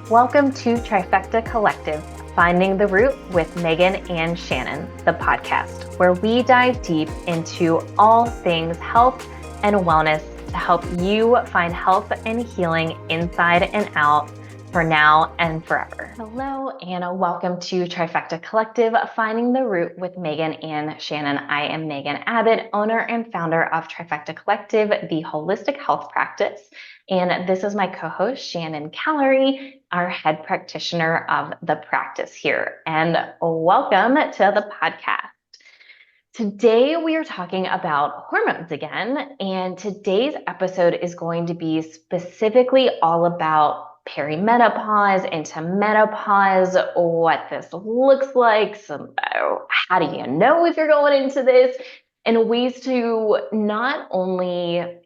Welcome to Trifecta Collective, Finding the Root with Megan and Shannon, the podcast where we dive deep into all things health and wellness to help you find health and healing inside and out for now and forever. Hello, and welcome to Trifecta Collective, Finding the Root with Megan and Shannon. I am Megan Abbott, owner and founder of Trifecta Collective, the holistic health practice. And this is my co-host, Shannon Callery, our head practitioner of the practice here. And welcome to the podcast. Today, we are talking about hormones again. And today's episode is going to be specifically all about perimenopause into menopause, what this looks like, how do you know if you're going into this, and ways to not only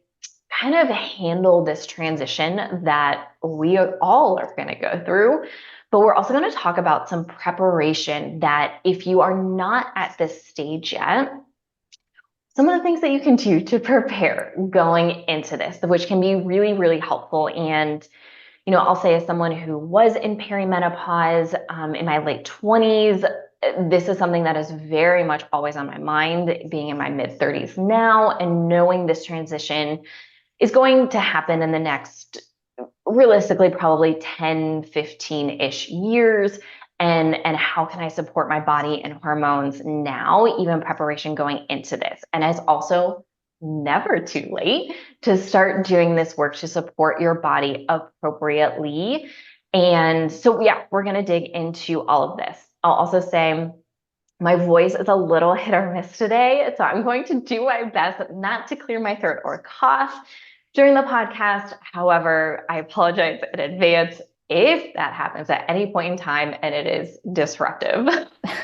kind of handle this transition that we all are going to go through, but we're also going to talk about some preparation that if you are not at this stage yet, some of the things that you can do to prepare going into this, which can be really, really helpful. And I'll say as someone who was in perimenopause in my late 20s, this is something that is very much always on my mind, being in my mid 30s now, and knowing this transition is going to happen in the next, realistically, probably 10, 15-ish years. And how can I support my body and hormones now, even preparation going into this? And it's also never too late to start doing this work to support your body appropriately. And so, yeah, we're going to dig into all of this. I'll also say my voice is a little hit or miss today, so I'm going to do my best not to clear my throat or cough during the podcast. However, I apologize in advance if that happens at any point in time and it is disruptive.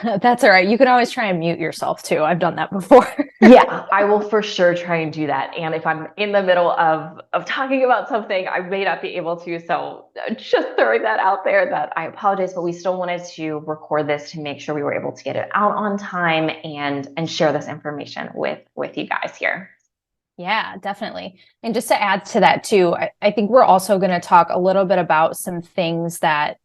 That's all right. You can always try and mute yourself too. I've done that before. Yeah, I will for sure try and do that. And if I'm in the middle of talking about something, I may not be able to. So just throwing that out there that I apologize, but we still wanted to record this to make sure we were able to get it out on time and share this information with you guys here. Yeah, definitely. And just to add to that too, I think we're also going to talk a little bit about some things that,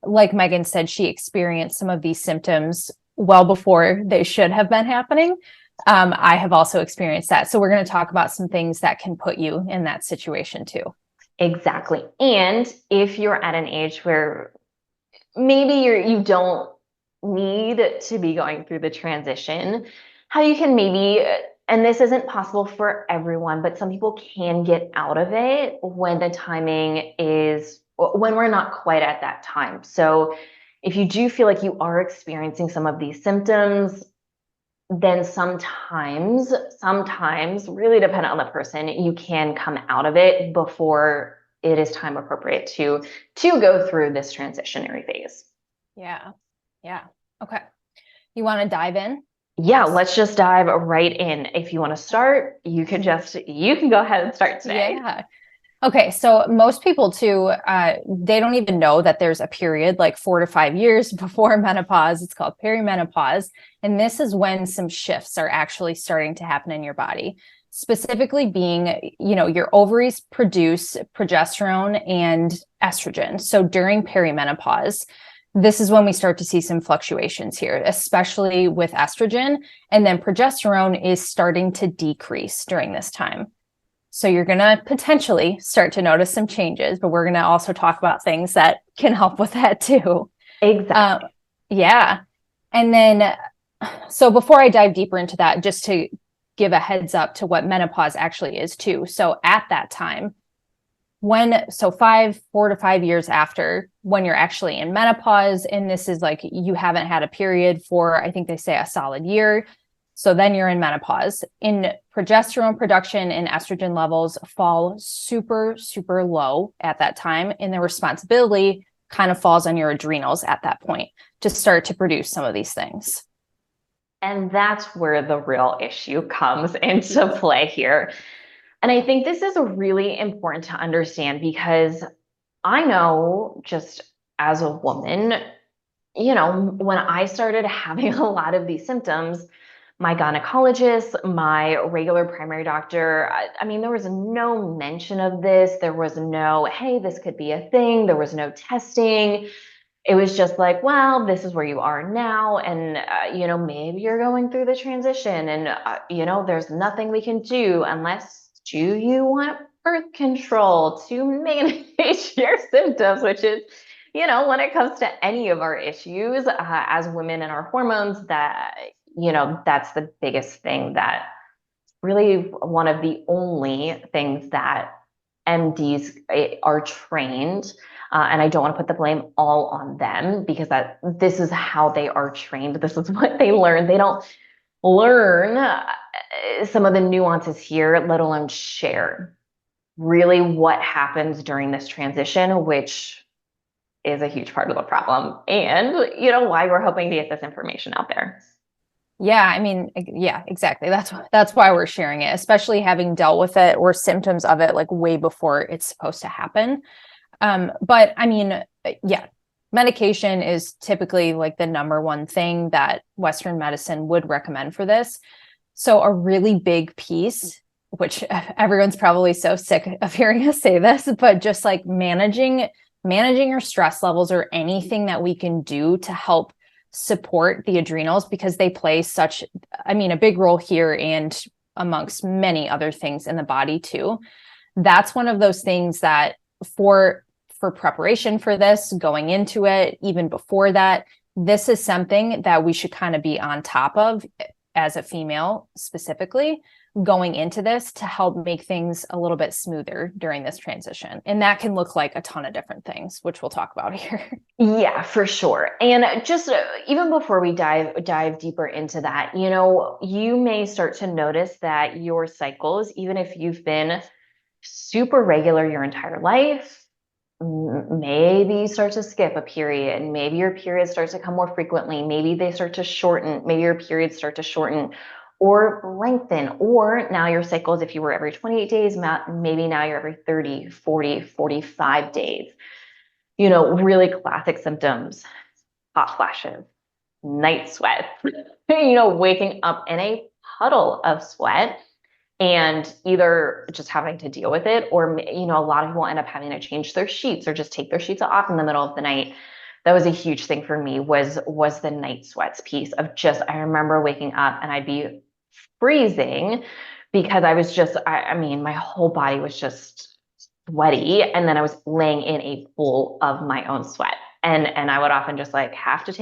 like Megan said, she experienced some of these symptoms well before they should have been happening. I have also experienced that. So we're going to talk about some things that can put you in that situation too. Exactly. And if you're at an age where maybe you don't need to be going through the transition, how you can maybe, and this isn't possible for everyone, but some people can get out of it when the timing is, when we're not quite at that time. So if you do feel like you are experiencing some of these symptoms, then sometimes, really dependent on the person, you can come out of it before it is time appropriate to go through this transitionary phase. Yeah. Okay. You want to dive in? Yeah, let's just dive right in. If you want to start, you can go ahead and start today. Yeah. Okay, so most people too, they don't even know that there's a period like 4 to 5 years before menopause. It's called perimenopause. And this is when some shifts are actually starting to happen in your body. Specifically being, your ovaries produce progesterone and estrogen. So during perimenopause, this is when we start to see some fluctuations here, especially with estrogen. And then progesterone is starting to decrease during this time. So you're going to potentially start to notice some changes, but we're going to also talk about things that can help with that too. Exactly. Yeah. And then, so before I dive deeper into that, just to give a heads up to what menopause actually is too. So at that time, 4 to 5 years after when you're actually in menopause, and this is like you haven't had a period for, I think they say a solid year. So then you're in menopause. In progesterone production and estrogen levels fall super, super low at that time. And the responsibility kind of falls on your adrenals at that point to start to produce some of these things. And that's where the real issue comes into play here. And I think this is really important to understand because I know just as a woman, when I started having a lot of these symptoms, my gynecologist, my regular primary doctor, I mean, there was no mention of this. There was no, hey, this could be a thing. There was no testing. It was just like, well, this is where you are now. And, maybe you're going through the transition and, there's nothing we can do unless, do you want birth control to manage your symptoms, which is, when it comes to any of our issues as women and our hormones, that's the biggest thing, that really one of the only things that MDs are trained. And I don't want to put the blame all on them, because this is how they are trained. This is what they learn. They don't learn some of the nuances here, let alone share really what happens during this transition, which is a huge part of the problem. And, why we're hoping to get this information out there. Yeah, I mean, yeah, exactly. That's why we're sharing it, especially having dealt with it or symptoms of it like way before it's supposed to happen. But I mean, yeah, medication is typically like the number one thing that Western medicine would recommend for this. So a really big piece, which everyone's probably so sick of hearing us say this, but just like managing your stress levels, or anything that we can do to help support the adrenals, because they play a big role here and amongst many other things in the body too. That's one of those things that for preparation for this, going into it, even before that, this is something that we should kind of be on top of as a female specifically, going into this to help make things a little bit smoother during this transition. And that can look like a ton of different things, which we'll talk about here. Yeah, for sure. And just even before we dive deeper into that, you may start to notice that your cycles, even if you've been super regular your entire life, maybe you start to skip a period, maybe your periods start to come more frequently, maybe they start to shorten, maybe your periods start to shorten or lengthen, or now your cycles, if you were every 28 days, maybe now you're every 30, 40, 45 days. Really classic symptoms: hot flashes, night sweats, waking up in a puddle of sweat and either just having to deal with it, or, a lot of people end up having to change their sheets or just take their sheets off in the middle of the night. That was a huge thing for me, was the night sweats piece of just, I remember waking up and I'd be freezing because I was just, I mean, my whole body was just sweaty. And then I was laying in a pool of my own sweat. And I would often just like have to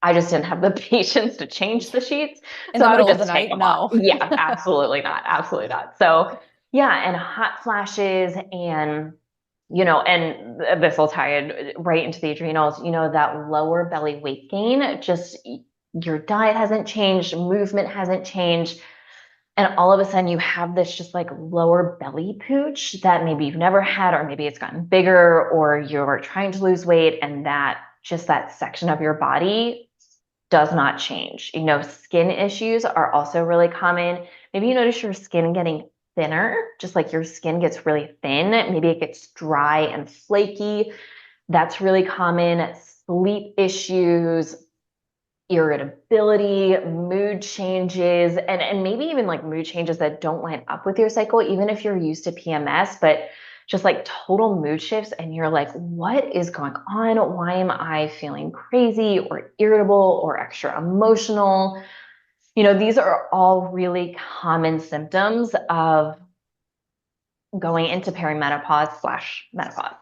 I just didn't have the patience to change the sheets. In So the I would middle of just the take night? them No. off. Yeah, absolutely not. Absolutely not. So yeah, and hot flashes, and and this will tie in right into the adrenals, that lower belly weight gain, just your diet hasn't changed, movement hasn't changed. And all of a sudden you have this just like lower belly pooch that maybe you've never had, or maybe it's gotten bigger, or you're trying to lose weight, and that section of your body does not change. Skin issues are also really common. Maybe you notice your skin getting thinner, just like your skin gets really thin. Maybe it gets dry and flaky. That's really common. Sleep issues, irritability, mood changes, and maybe even like mood changes that don't line up with your cycle, even if you're used to PMS, but just like total mood shifts. And you're like, what is going on? Why am I feeling crazy or irritable or extra emotional? These are all really common symptoms of going into perimenopause/menopause.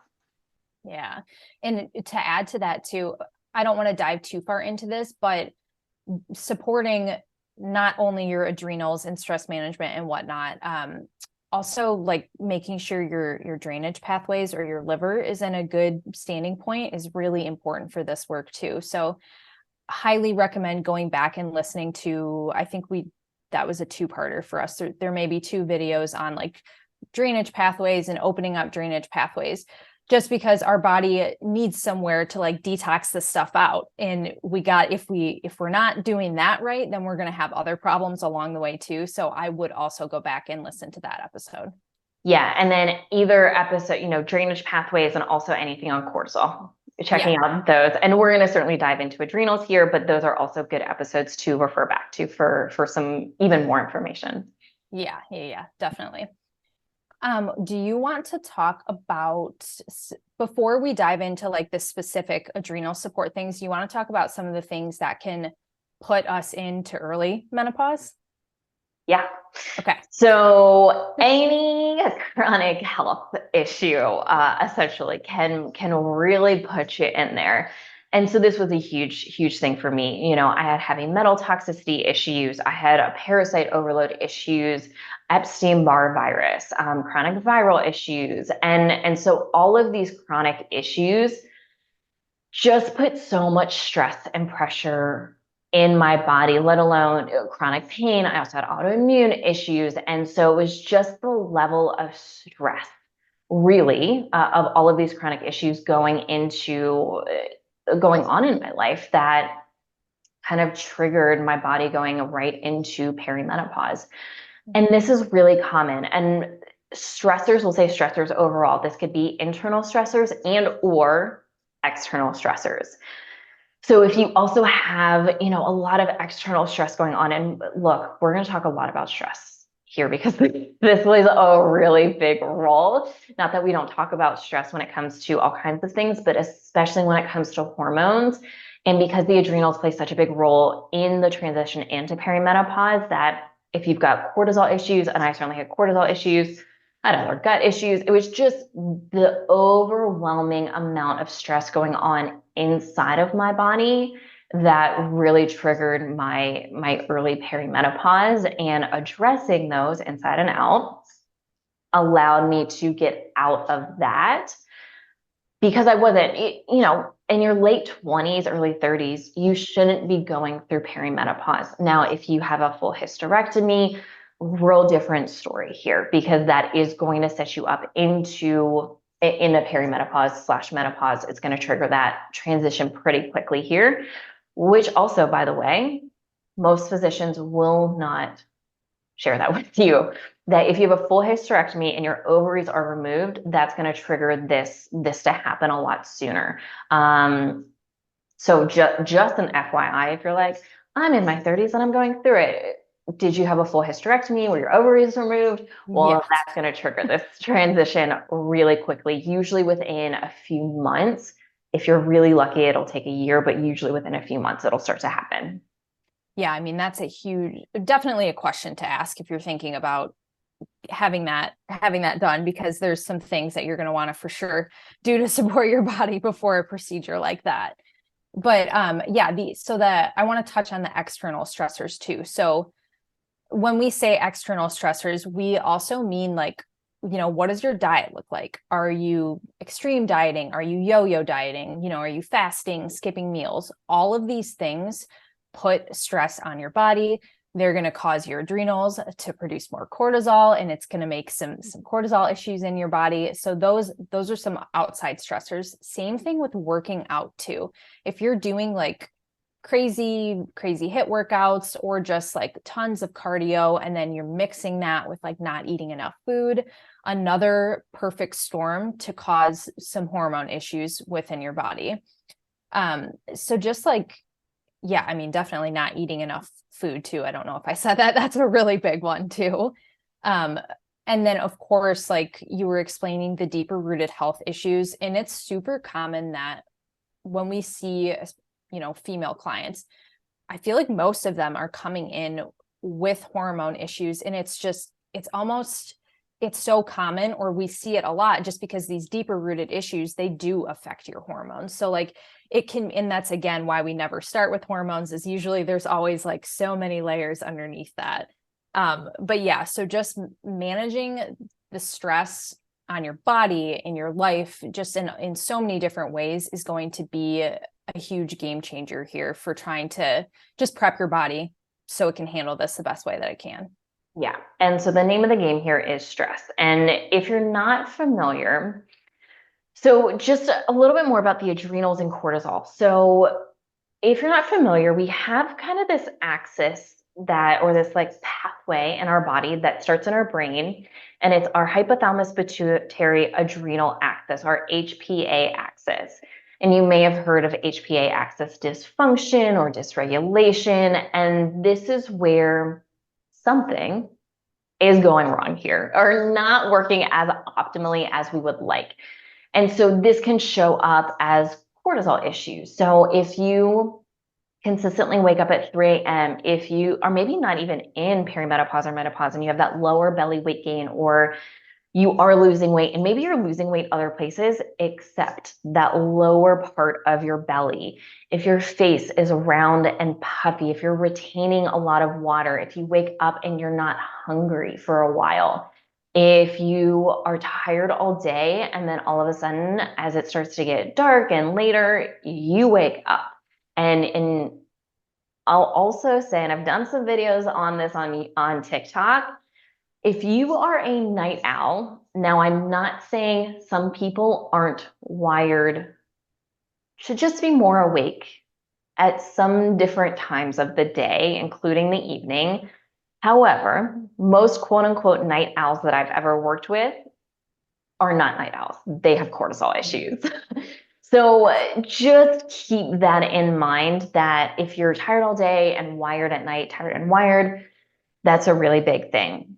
Yeah. And to add to that too, I don't want to dive too far into this, but supporting not only your adrenals and stress management and whatnot, also like making sure your drainage pathways or your liver is in a good standing point is really important for this work too. So highly recommend going back and listening to, I think that was a two-parter for us. There may be two videos on like drainage pathways and opening up drainage pathways, just because our body needs somewhere to like detox this stuff out. And if we're not doing that right, then we're going to have other problems along the way too. So I would also go back and listen to that episode. Yeah. And then either episode, drainage pathways, and also anything on cortisol. checking out those. And we're going to certainly dive into adrenals here, but those are also good episodes to refer back to for some even more information. Yeah, definitely. Do you want to talk about, before we dive into like the specific adrenal support things, you want to talk about some of the things that can put us into early menopause? Yeah. Okay. So any chronic health issue essentially can really put you in there. And so this was a huge thing for me. I had heavy metal toxicity issues. I had a parasite overload issues, Epstein-Barr virus, chronic viral issues. And so all of these chronic issues just put so much stress and pressure in my body, let alone chronic pain. I also had autoimmune issues. And so it was just the level of stress, really, of all of these chronic issues going on in my life that kind of triggered my body going right into perimenopause. And this is really common. And stressors, we'll say stressors overall. This could be internal stressors and or external stressors. So if you also have, a lot of external stress going on, and look, we're going to talk a lot about stress here because this plays a really big role. Not that we don't talk about stress when it comes to all kinds of things, but especially when it comes to hormones. And because the adrenals play such a big role in the transition into perimenopause, that if you've got cortisol issues, and I certainly had cortisol issues, I had other gut issues. It was just the overwhelming amount of stress going on inside of my body that really triggered my early perimenopause, and addressing those inside and out allowed me to get out of that, because I wasn't, in your late 20s, early 30s, you shouldn't be going through perimenopause. Now, if you have a full hysterectomy, real different story here, because that is going to set you up in the perimenopause / menopause. It's going to trigger that transition pretty quickly here, which also, by the way, most physicians will not share that with you, that if you have a full hysterectomy and your ovaries are removed, that's going to trigger this to happen a lot sooner. So just an FYI, if you're like, I'm in my 30s and I'm going through it. Did you have a full hysterectomy where your ovaries removed? Well, Yes. that's going to trigger this transition really quickly, usually within a few months. If you're really lucky, it'll take a year, but usually within a few months, it'll start to happen. Yeah, I mean, that's definitely a question to ask if you're thinking about having that done, because there's some things that you're going to want to for sure do to support your body before a procedure like that. But I want to touch on the external stressors too. So when we say external stressors, we also mean like, what does your diet look like? Are you extreme dieting? Are you yo-yo dieting? Are you fasting, skipping meals? All of these things put stress on your body. They're going to cause your adrenals to produce more cortisol, and it's going to make some cortisol issues in your body. So those are some outside stressors. Same thing with working out too. If you're doing like crazy HIIT workouts or just like tons of cardio, and then you're mixing that with like not eating enough food, another perfect storm to cause some hormone issues within your body. So just like, yeah, I mean, definitely not eating enough food too. I don't know if I said that. That's a really big one too. And then of course, like you were explaining, the deeper rooted health issues. And it's super common that when we see, female clients, I feel like most of them are coming in with hormone issues. And it's so common, or we see it a lot, just because these deeper rooted issues, they do affect your hormones. So like it can, and that's again why we never start with hormones, is usually there's always like so many layers underneath that. But yeah, so just managing the stress on your body, in your life, just in so many different ways, is going to be a huge game changer here for trying to just prep your body so it can handle this the best way that it can. Yeah. And so the name of the game here is stress. And if you're not familiar, so just a little bit more about the adrenals and cortisol. So if you're not familiar, we have kind of this axis or this like pathway in our body that starts in our brain, and it's our hypothalamus pituitary adrenal axis, our HPA axis. And you may have heard of HPA axis dysfunction or dysregulation. And this is where something is going wrong here or not working as optimally as we would like. And so this can show up as cortisol issues. So if you consistently wake up at 3 a.m., if you are maybe not even in perimenopause or menopause and you have that lower belly weight gain, or you are losing weight and maybe you're losing weight other places except that lower part of your belly. If your face is round and puffy, if you're retaining a lot of water, if you wake up and you're not hungry for a while, if you are tired all day and then all of a sudden as it starts to get dark and later you wake up and I'll also say, and I've done some videos on this on TikTok, if you are a night owl, now I'm not saying some people aren't wired to just be more awake at some different times of the day, including the evening. However, most quote unquote night owls that I've ever worked with are not night owls. They have cortisol issues. So just keep that in mind that if you're tired all day and wired at night, tired and wired, that's a really big thing.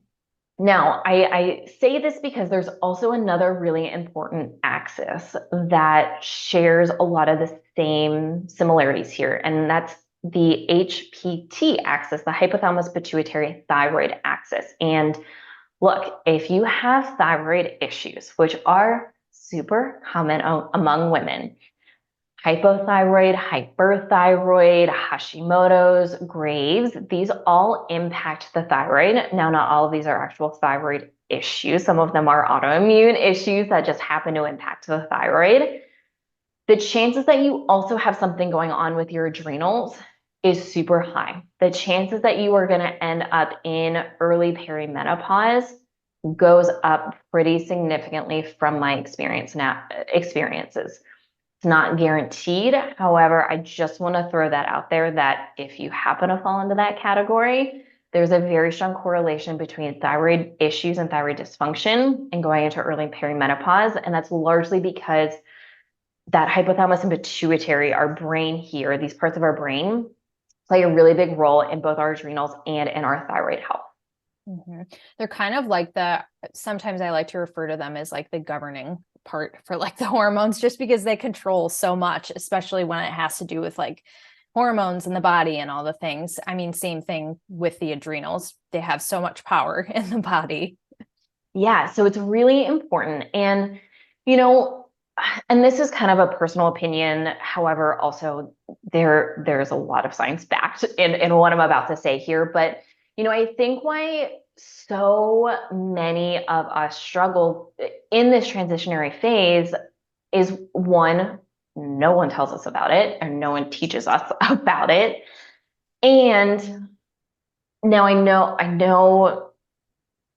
Now, I say this because there's also another really important axis that shares a lot of the same similarities here, and that's the HPT axis, the hypothalamus pituitary thyroid axis. And look, if you have thyroid issues, which are super common among women, hypothyroid, hyperthyroid, Hashimoto's, Graves, these all impact the thyroid. Now, not all of these are actual thyroid issues. Some of them are autoimmune issues that just happen to impact the thyroid. The chances that you also have something going on with your adrenals is super high. The chances that you are going to end up in early perimenopause goes up pretty significantly from my experiences. It's not guaranteed. However, I just want to throw that out there that if you happen to fall into that category, there's a very strong correlation between thyroid issues and thyroid dysfunction and going into early perimenopause. And that's largely because that hypothalamus and pituitary, our brain here, these parts of our brain play a really big role in both our adrenals and in our thyroid health. Mm-hmm. They're kind of like sometimes I like to refer to them as like the governing part for like the hormones, just because they control so much, especially when it has to do with like hormones in the body and all the things. I mean, same thing with the adrenals. They have so much power in the body. Yeah, so it's really important. And, and this is kind of a personal opinion. However, also there's a lot of science backed in what I'm about to say here. But, I think why so many of us struggle in this transitionary phase is one, no one tells us about it and no one teaches us about it. And now I know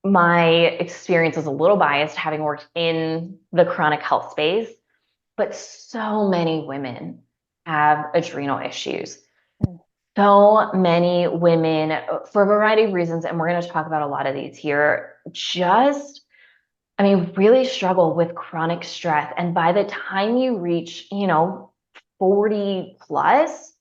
my experience is a little biased having worked in the chronic health space, but so many women have adrenal issues. So many women, for a variety of reasons, and we're going to talk about a lot of these here, really struggle with chronic stress. And by the time you reach, 40 plus,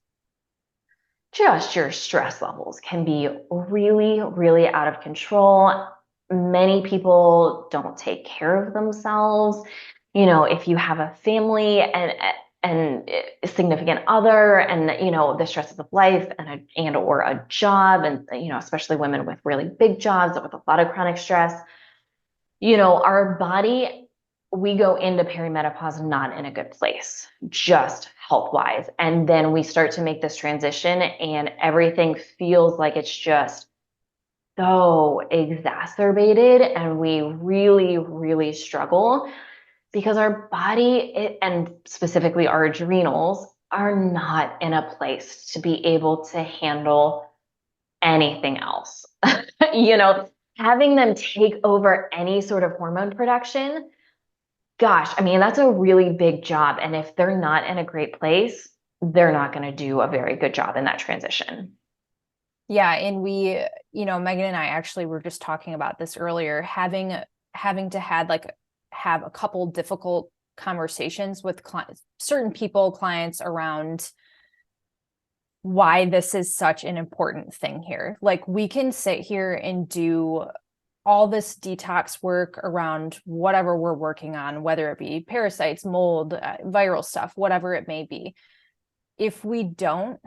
just your stress levels can be really, really out of control. Many people don't take care of themselves. If you have a family and a significant other and the stresses of life and or a job, and especially women with really big jobs with a lot of chronic stress, our body, we go into perimenopause not in a good place, just health wise. And then we start to make this transition and everything feels like it's just so exacerbated. And we really, really struggle because our body and specifically our adrenals are not in a place to be able to handle anything else. Having them take over any sort of hormone production, gosh, that's a really big job. And if they're not in a great place, they're not going to do a very good job in that transition. Yeah. And Megan and I actually were just talking about this earlier, having to have a couple difficult conversations with certain people, clients around why this is such an important thing here. Like, we can sit here and do all this detox work around whatever we're working on, whether it be parasites, mold, viral stuff, whatever it may be. If we don't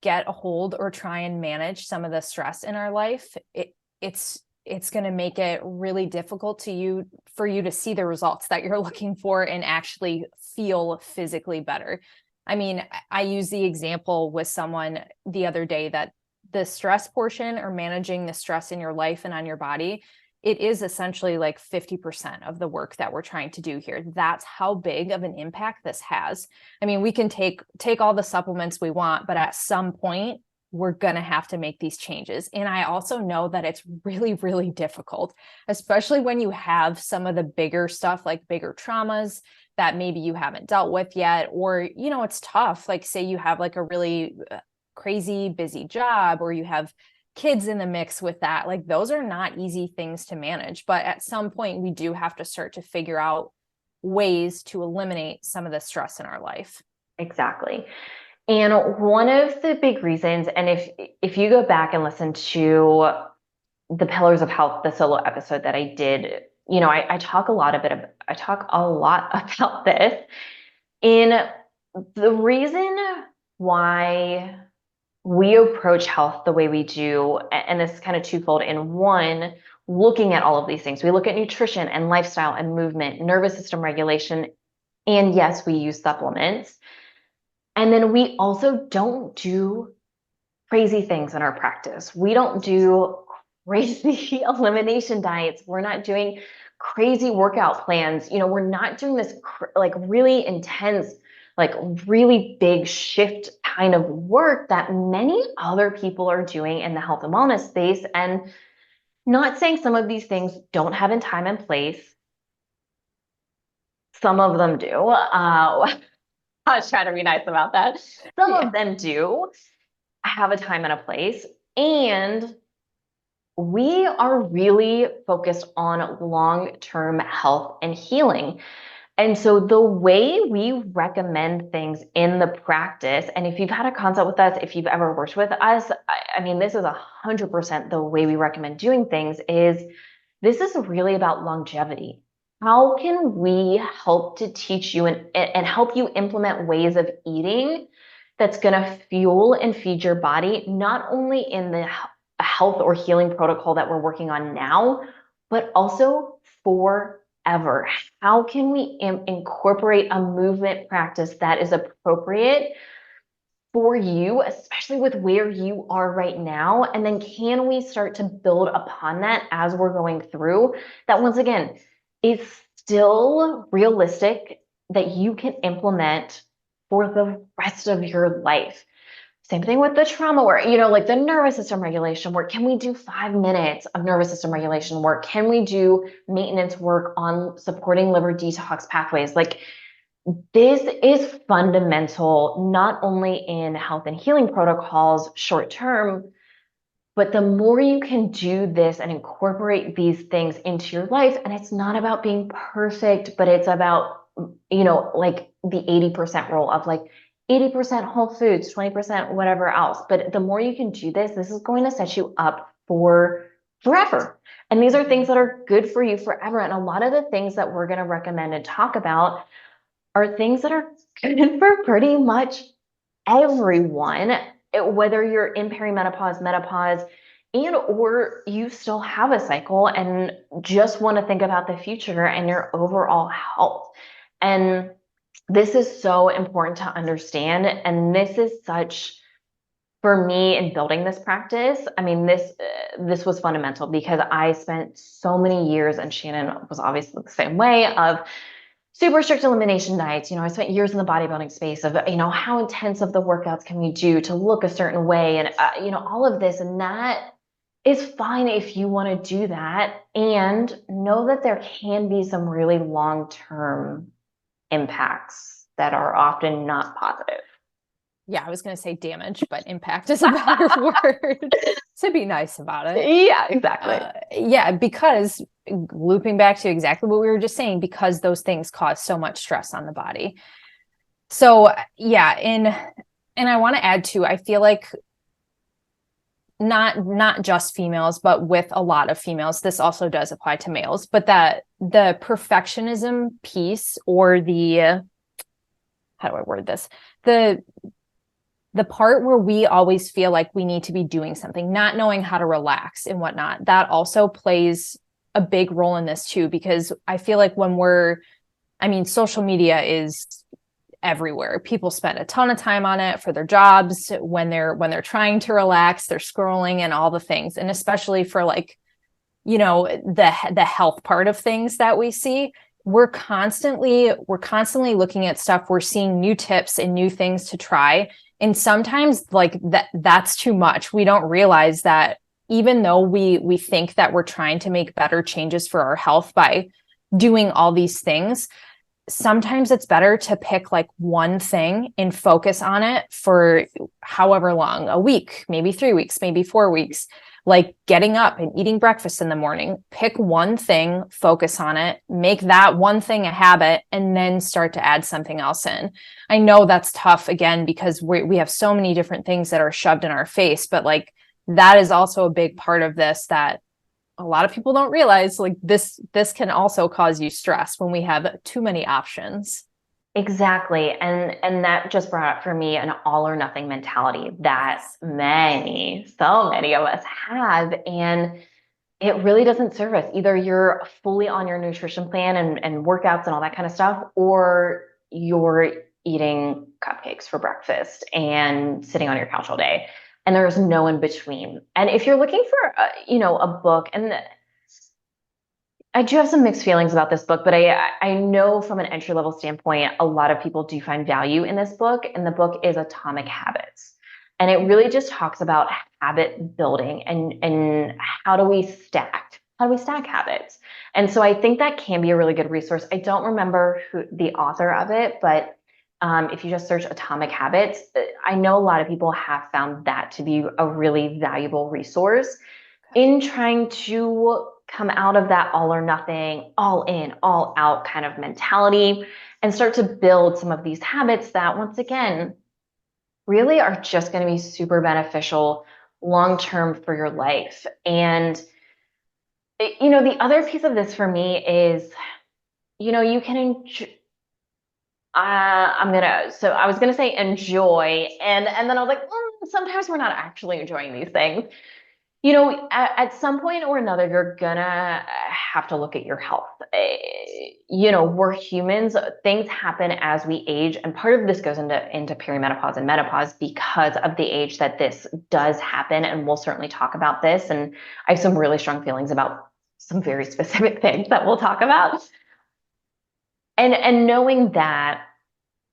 get a hold or try and manage some of the stress in our life, it's going to make it really difficult for you to see the results that you're looking for and actually feel physically better. I mean, I use the example with someone the other day that the stress portion, or managing the stress in your life and on your body, it is essentially like 50% of the work that we're trying to do here. That's how big of an impact this has. I mean, we can take all the supplements we want, but at some point we're going to have to make these changes. And I also know that it's really, really difficult, especially when you have some of the bigger stuff, like bigger traumas that maybe you haven't dealt with yet, or, it's tough. Like, say you have like a really crazy busy job, or you have kids in the mix with that. Like, those are not easy things to manage, but at some point we do have to start to figure out ways to eliminate some of the stress in our life. Exactly. And one of the big reasons, and if you go back and listen to the Pillars of Health, the solo episode that I did, I talk a lot about this. And the reason why we approach health the way we do, and this is kind of twofold. In one, looking at all of these things, we look at nutrition and lifestyle and movement, nervous system regulation, and yes, we use supplements. And then we also don't do crazy things in our practice. We don't do crazy elimination diets. We're not doing crazy workout plans. We're not doing this like really intense, like really big shift kind of work that many other people are doing in the health and wellness space. And not saying some of these things don't have a time and place. Some of them do. I was trying to be nice about that. Some of them do have a time and a place. And we are really focused on long-term health and healing. And so the way we recommend things in the practice, and if you've had a consult with us, if you've ever worked with us, I mean, this is 100% the way we recommend doing things. This is really about longevity. How can we help to teach you and help you implement ways of eating that's going to fuel and feed your body, not only in the health or healing protocol that we're working on now, but also forever? How can we incorporate a movement practice that is appropriate for you, especially with where you are right now? And then can we start to build upon that as we're going through that? Once again, is still realistic that you can implement for the rest of your life. Same thing with the trauma work, like the nervous system regulation work. Can we do 5 minutes of nervous system regulation work? Can we do maintenance work on supporting liver detox pathways? Like, this is fundamental, not only in health and healing protocols short term, but the more you can do this and incorporate these things into your life, and it's not about being perfect, but it's about, like the 80% rule of like 80% whole foods, 20% whatever else. But the more you can do this is going to set you up for forever. And these are things that are good for you forever. And a lot of the things that we're going to recommend and talk about are things that are good for pretty much everyone, whether you're in perimenopause, menopause, and or you still have a cycle and just want to think about the future and your overall health. And this is so important to understand. And this is such, for me, in building this practice, I mean, this was fundamental because I spent so many years, and Shannon was obviously the same way, of super strict elimination diets. I spent years in the bodybuilding space of, how intense of the workouts can we do to look a certain way, and, all of this. And that is fine if you want to do that, and know that there can be some really long-term impacts that are often not positive. Yeah, I was going to say damage, but impact is a better word to be nice about it. Yeah, exactly. Yeah, because looping back to exactly what we were just saying, because those things cause so much stress on the body. So yeah, and I want to add too, I feel like not just females, but with a lot of females, this also does apply to males, but that the perfectionism piece, or the, how do I word this? The part where we always feel like we need to be doing something, not knowing how to relax and whatnot, that also plays a big role in this too, because I feel like social media is everywhere. People spend a ton of time on it for their jobs. When they're trying to relax, they're scrolling and all the things. And especially for like, the health part of things that we see, we're constantly looking at stuff. We're seeing new tips and new things to try. And sometimes like that's too much. We don't realize that even though we think that we're trying to make better changes for our health by doing all these things, sometimes it's better to pick like one thing and focus on it for however long, a week, maybe 3 weeks, maybe 4 weeks, like getting up and eating breakfast in the morning. Pick one thing, focus on it, make that one thing a habit, and then start to add something else in. I know that's tough, again, because we have so many different things that are shoved in our face, but like that is also a big part of this that a lot of people don't realize. Like this can also cause you stress when we have too many options. Exactly. And that just brought up for me an all or nothing mentality that so many of us have. And it really doesn't serve us. Either you're fully on your nutrition plan and workouts and all that kind of stuff, or you're eating cupcakes for breakfast and sitting on your couch all day. And there's no in between. And if you're looking for a book, and I do have some mixed feelings about this book, but I know from an entry level standpoint, a lot of people do find value in this book. And the book is Atomic Habits. And it really just talks about habit building and how do we stack habits. And so I think that can be a really good resource. I don't remember who the author of it, but if you just search Atomic Habits, I know a lot of people have found that to be a really valuable resource in trying to come out of that all or nothing, all in, all out kind of mentality, and start to build some of these habits that, once again, really are just going to be super beneficial long term for your life. And the other piece of this for me is, you can enjoy. I was gonna say enjoy, and then I was like, sometimes we're not actually enjoying these things. At some point or another, you're gonna have to look at your health. We're humans. Things happen as we age, and part of this goes into perimenopause and menopause because of the age that this does happen. And we'll certainly talk about this. And I have some really strong feelings about some very specific things that we'll talk about. And knowing that,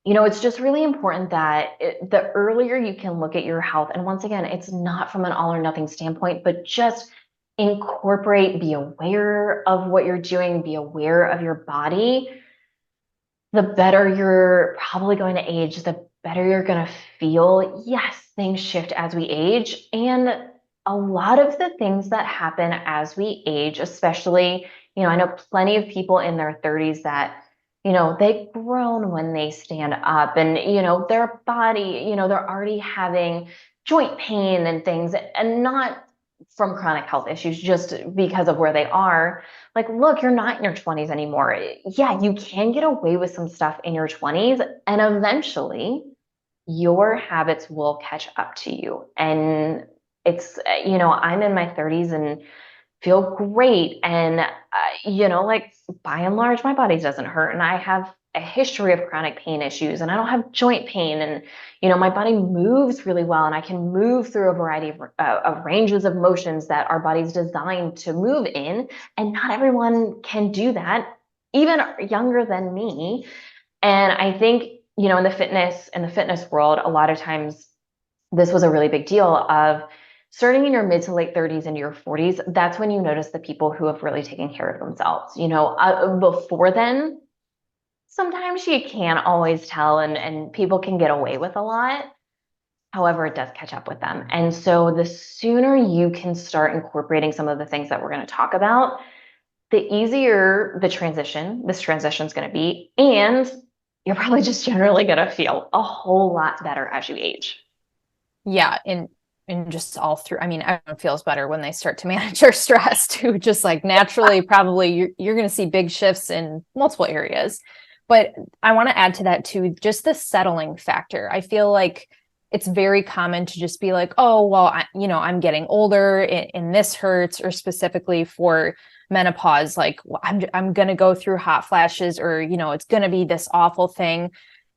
it's just really important that the earlier you can look at your health, and once again, it's not from an all or nothing standpoint, but just be aware of what you're doing, be aware of your body, the better you're probably going to age, the better you're going to feel. Yes, things shift as we age. And a lot of the things that happen as we age, especially, I know plenty of people in their 30s that they groan when they stand up, and their body, they're already having joint pain and things, and not from chronic health issues, just because of where they are. Like, look, you're not in your 20s anymore. Yeah, you can get away with some stuff in your 20s, and eventually your habits will catch up to you. And it's, I'm in my 30s and feel great. And, like by and large, my body doesn't hurt. And I have a history of chronic pain issues, and I don't have joint pain. And, my body moves really well, and I can move through a variety of ranges of motions that our body's designed to move in. And not everyone can do that, even younger than me. And I think, in the fitness world, a lot of times this was a really big deal of starting in your mid to late 30s into your 40s. That's when you notice the people who have really taken care of themselves. Before then, sometimes you can't always tell, and people can get away with a lot. However, it does catch up with them. And so the sooner you can start incorporating some of the things that we're going to talk about, the easier this transition is going to be. And you're probably just generally going to feel a whole lot better as you age. Yeah, and just all through. I mean, everyone feels better when they start to manage their stress too. Just like naturally, probably you're going to see big shifts in multiple areas. But I want to add to that too, just the settling factor. I feel like it's very common to just be like, oh, well, I'm getting older and this hurts, or specifically for menopause, like well, I'm going to go through hot flashes, or, it's going to be this awful thing.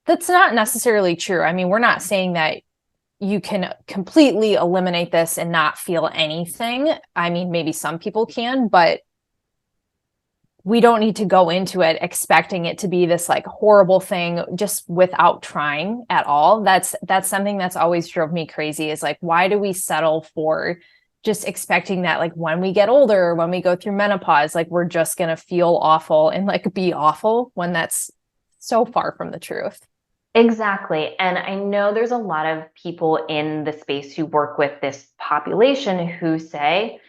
That's not necessarily true. I mean, we're not saying that you can completely eliminate this and not feel anything. I mean, maybe some people can, but we don't need to go into it expecting it to be this like horrible thing just without trying at all. That's something that's always drove me crazy, is like, why do we settle for just expecting that like when we get older, when we go through menopause, like we're just going to feel awful and like be awful, when that's so far from the truth. Exactly. And I know there's a lot of people in the space who work with this population who say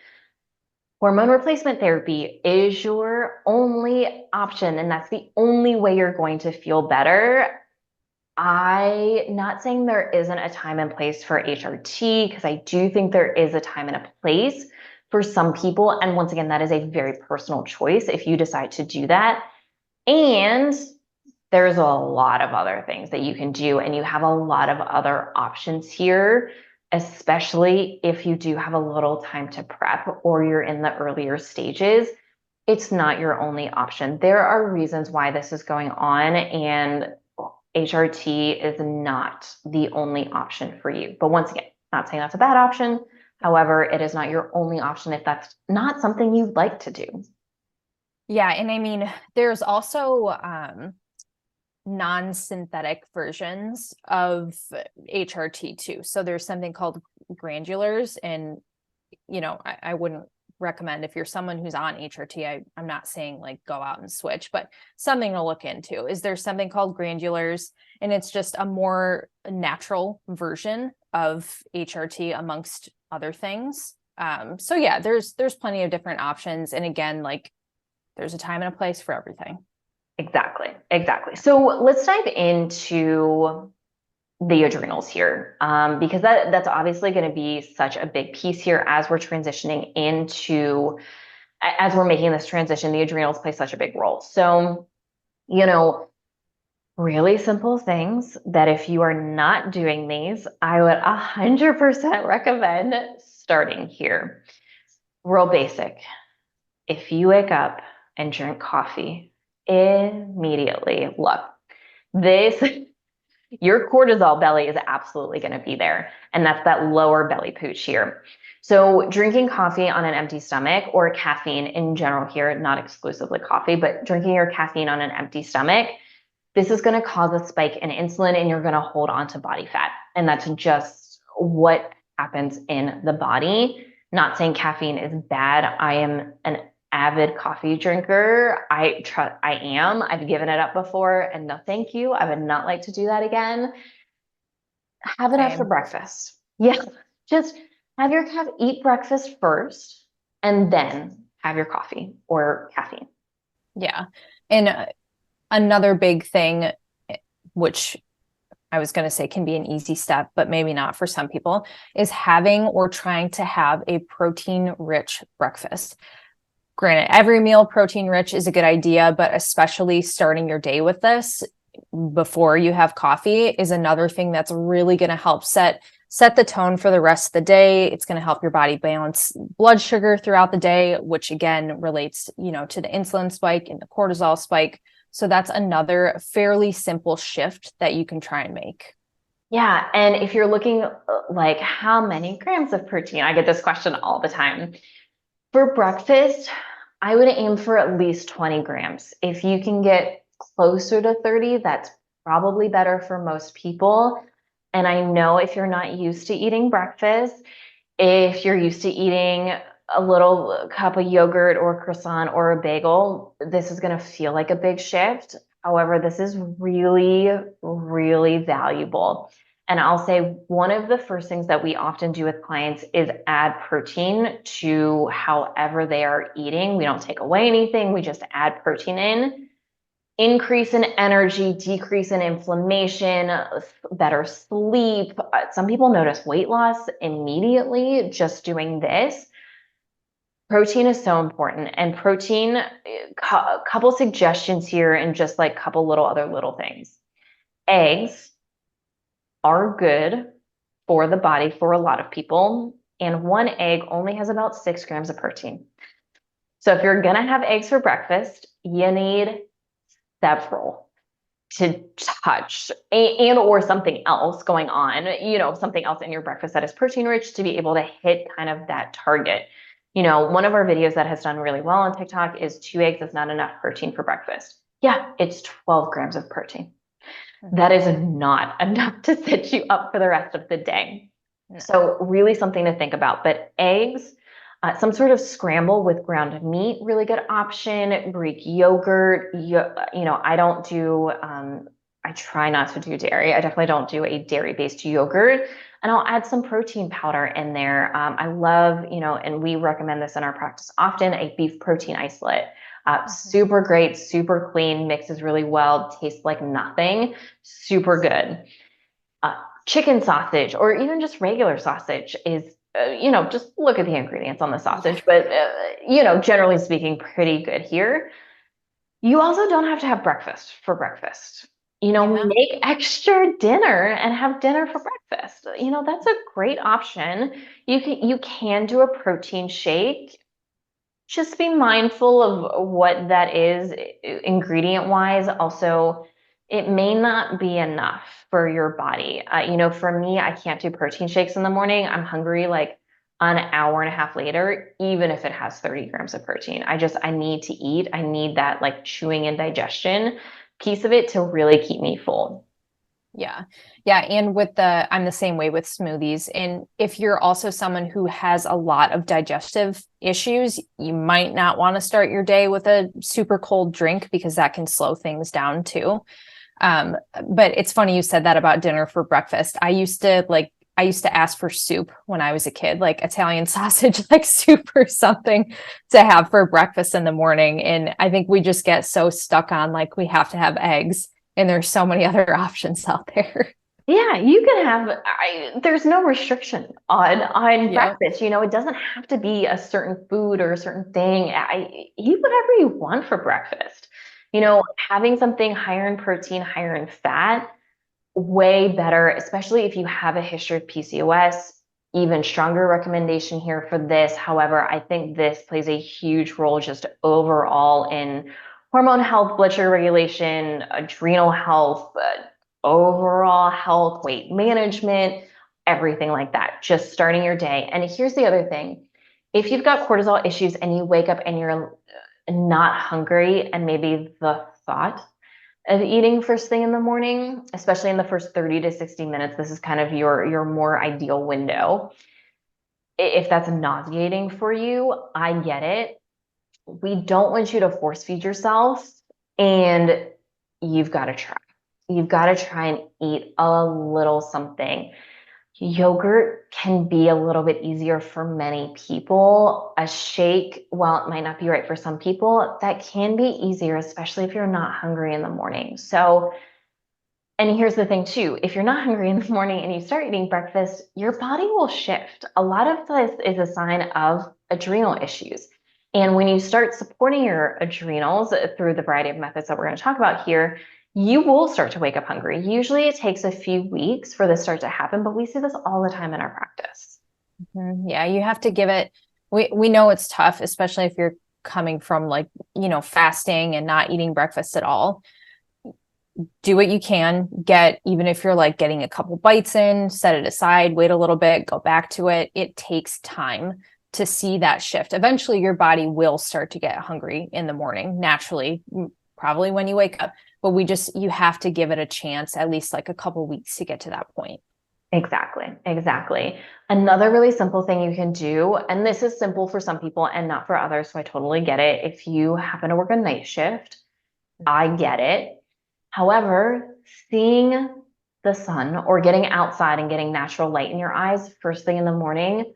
hormone replacement therapy is your only option, and that's the only way you're going to feel better. Not saying there isn't a time and place for HRT, because I do think there is a time and a place for some people. And once again, that is a very personal choice if you decide to do that. And there's a lot of other things that you can do, and you have a lot of other options here, especially if you do have a little time to prep or you're in the earlier stages. It's not your only option. There are reasons why this is going on, and HRT is not the only option for you. But once again, not saying that's a bad option. However, it is not your only option if that's not something you'd like to do. Yeah. And I mean, there's also non-synthetic versions of HRT too. So there's something called granulars, and I wouldn't recommend, if you're someone who's on HRT, I'm not saying like go out and switch, but something to look into is there's something called granulars, and it's just a more natural version of HRT amongst other things. So yeah, there's plenty of different options, and again, like there's a time and a place for everything. Exactly. So let's dive into the adrenals here, because that's obviously going to be such a big piece here as we're as we're making this transition. The adrenals play such a big role. So, really simple things that if you are not doing these, I would 100% recommend starting here. Real basic. If you wake up and drink coffee immediately, look, this your cortisol belly is absolutely going to be there. And that's that lower belly pooch here. So drinking coffee on an empty stomach, or caffeine in general here, not exclusively coffee, but drinking your caffeine on an empty stomach, this is going to cause a spike in insulin, and you're going to hold on to body fat. And that's just what happens in the body. Not saying caffeine is bad. I am an avid coffee drinker. I am. I've given it up before, and no thank you. I would not like to do that again. Have it after breakfast. Yeah. Just have your eat breakfast first, and then have your coffee or caffeine. Yeah. And another big thing, which I was going to say can be an easy step, but maybe not for some people, is having or trying to have a protein-rich breakfast. Granted, every meal protein rich is a good idea, but especially starting your day with this before you have coffee is another thing that's really going to help set the tone for the rest of the day. It's going to help your body balance blood sugar throughout the day, which again relates, to the insulin spike and the cortisol spike. So that's another fairly simple shift that you can try and make. Yeah. And if you're looking like how many grams of protein, I get this question all the time. For breakfast, I would aim for at least 20 grams. If you can get closer to 30, that's probably better for most people. And I know if you're not used to eating breakfast, if you're used to eating a little cup of yogurt or croissant or a bagel, this is going to feel like a big shift. However, this is really, really valuable. And I'll say one of the first things that we often do with clients is add protein to however they are eating. We don't take away anything, we just add protein in. Increase in energy, decrease in inflammation, better sleep. Some people notice weight loss immediately just doing this. Protein is so important, and protein, a couple suggestions here and just like a couple little other little things. Eggs are good for the body for a lot of people, and one egg only has about 6 grams of protein. So if you're gonna have eggs for breakfast, you need several to touch and or something else going on, something else in your breakfast that is protein rich to be able to hit kind of that target. One of our videos that has done really well on TikTok is 2 eggs is not enough protein for breakfast. Yeah, it's 12 grams of protein. That is not enough to set you up for the rest of the day. No. So really something to think about. But eggs, some sort of scramble with ground meat, really good option. Greek yogurt, I don't do, I try not to do dairy. I definitely don't do a dairy-based yogurt. And I'll add some protein powder in there. I love, and we recommend this in our practice often, a beef protein isolate. Super great, super clean, mixes really well, tastes like nothing, super good. Chicken sausage or even just regular sausage is, just look at the ingredients on the sausage, but, generally speaking, pretty good here. You also don't have to have breakfast for breakfast. Make extra dinner and have dinner for breakfast. That's a great option. You can do a protein shake. Just be mindful of what that is ingredient wise. Also, it may not be enough for your body. For me, I can't do protein shakes in the morning. I'm hungry like an hour and a half later, even if it has 30 grams of protein. I need to eat. I need that like chewing and digestion piece of it to really keep me full. Yeah. Yeah. And I'm the same way with smoothies. And if you're also someone who has a lot of digestive issues, you might not want to start your day with a super cold drink because that can slow things down too. But it's funny you said that about dinner for breakfast. I used to ask for soup when I was a kid, like Italian sausage, like soup or something to have for breakfast in the morning. And I think we just get so stuck on like we have to have eggs. And there's so many other options out there. Yeah, you can have, there's no restriction on breakfast. It doesn't have to be a certain food or a certain thing. Eat whatever you want for breakfast. Having something higher in protein, higher in fat, way better, especially if you have a history of PCOS. Even stronger recommendation here for this. However, I think this plays a huge role just overall in hormone health, blood sugar regulation, adrenal health, overall health, weight management, everything like that. Just starting your day. And here's the other thing. If you've got cortisol issues and you wake up and you're not hungry, and maybe the thought of eating first thing in the morning, especially in the first 30 to 60 minutes, this is kind of your more ideal window. If that's nauseating for you, I get it. We don't want you to force feed yourself, and you've got to try. You've got to try and eat a little something. Yogurt can be a little bit easier for many people. A shake, while it might not be right for some people, that can be easier, especially if you're not hungry in the morning. So, and here's the thing too, if you're not hungry in the morning and you start eating breakfast, your body will shift. A lot of this is a sign of adrenal issues. And when you start supporting your adrenals through the variety of methods that we're going to talk about here, you will start to wake up hungry. Usually it takes a few weeks for this to start to happen, but we see this all the time in our practice. Yeah, you have to give it, we know it's tough, especially if you're coming from like, fasting and not eating breakfast at all. Do what you can get, even if you're like getting a couple bites in, set it aside, wait a little bit, go back to it. It takes time to see that shift. Eventually your body will start to get hungry in the morning naturally, probably when you wake up, but you have to give it a chance, at least like a couple weeks to get to that point. Exactly. Another really simple thing you can do, and this is simple for some people and not for others, so I totally get it. If you happen to work a night shift, I get it. However, seeing the sun or getting outside and getting natural light in your eyes first thing in the morning,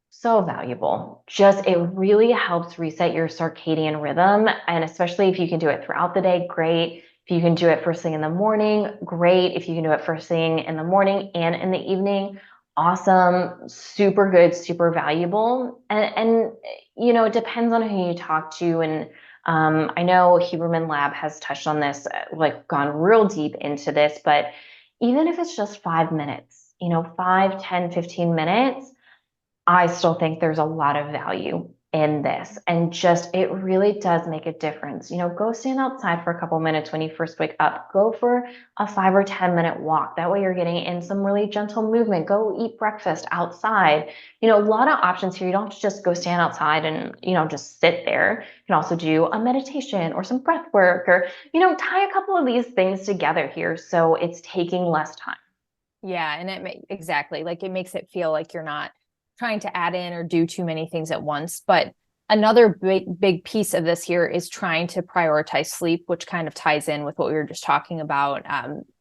so valuable. Just it really helps reset your circadian rhythm. And especially if you can do it throughout the day, great. If you can do it first thing in the morning, great. If you can do it first thing in the morning and in the evening, awesome. Super good, super valuable. And you know, it depends on who you talk to. And I know Huberman Lab has touched on this, like gone real deep into this, but even if it's just 5 minutes, you know, 5, 10, 15 minutes, I still think there's a lot of value in this. And just, it really does make a difference. You know, go stand outside for a couple minutes when you first wake up. Go for a 5 or 10 minute walk. That way you're getting in some really gentle movement. Go eat breakfast outside. You know, a lot of options here. You don't have to just go stand outside and, you know, just sit there. You can also do a meditation or some breath work or, you know, tie a couple of these things together here. So it's taking less time. Yeah. And exactly, like it makes it feel like you're not trying to add in or do too many things at once. But another big piece of this here is trying to prioritize sleep, which kind of ties in with what we were just talking about.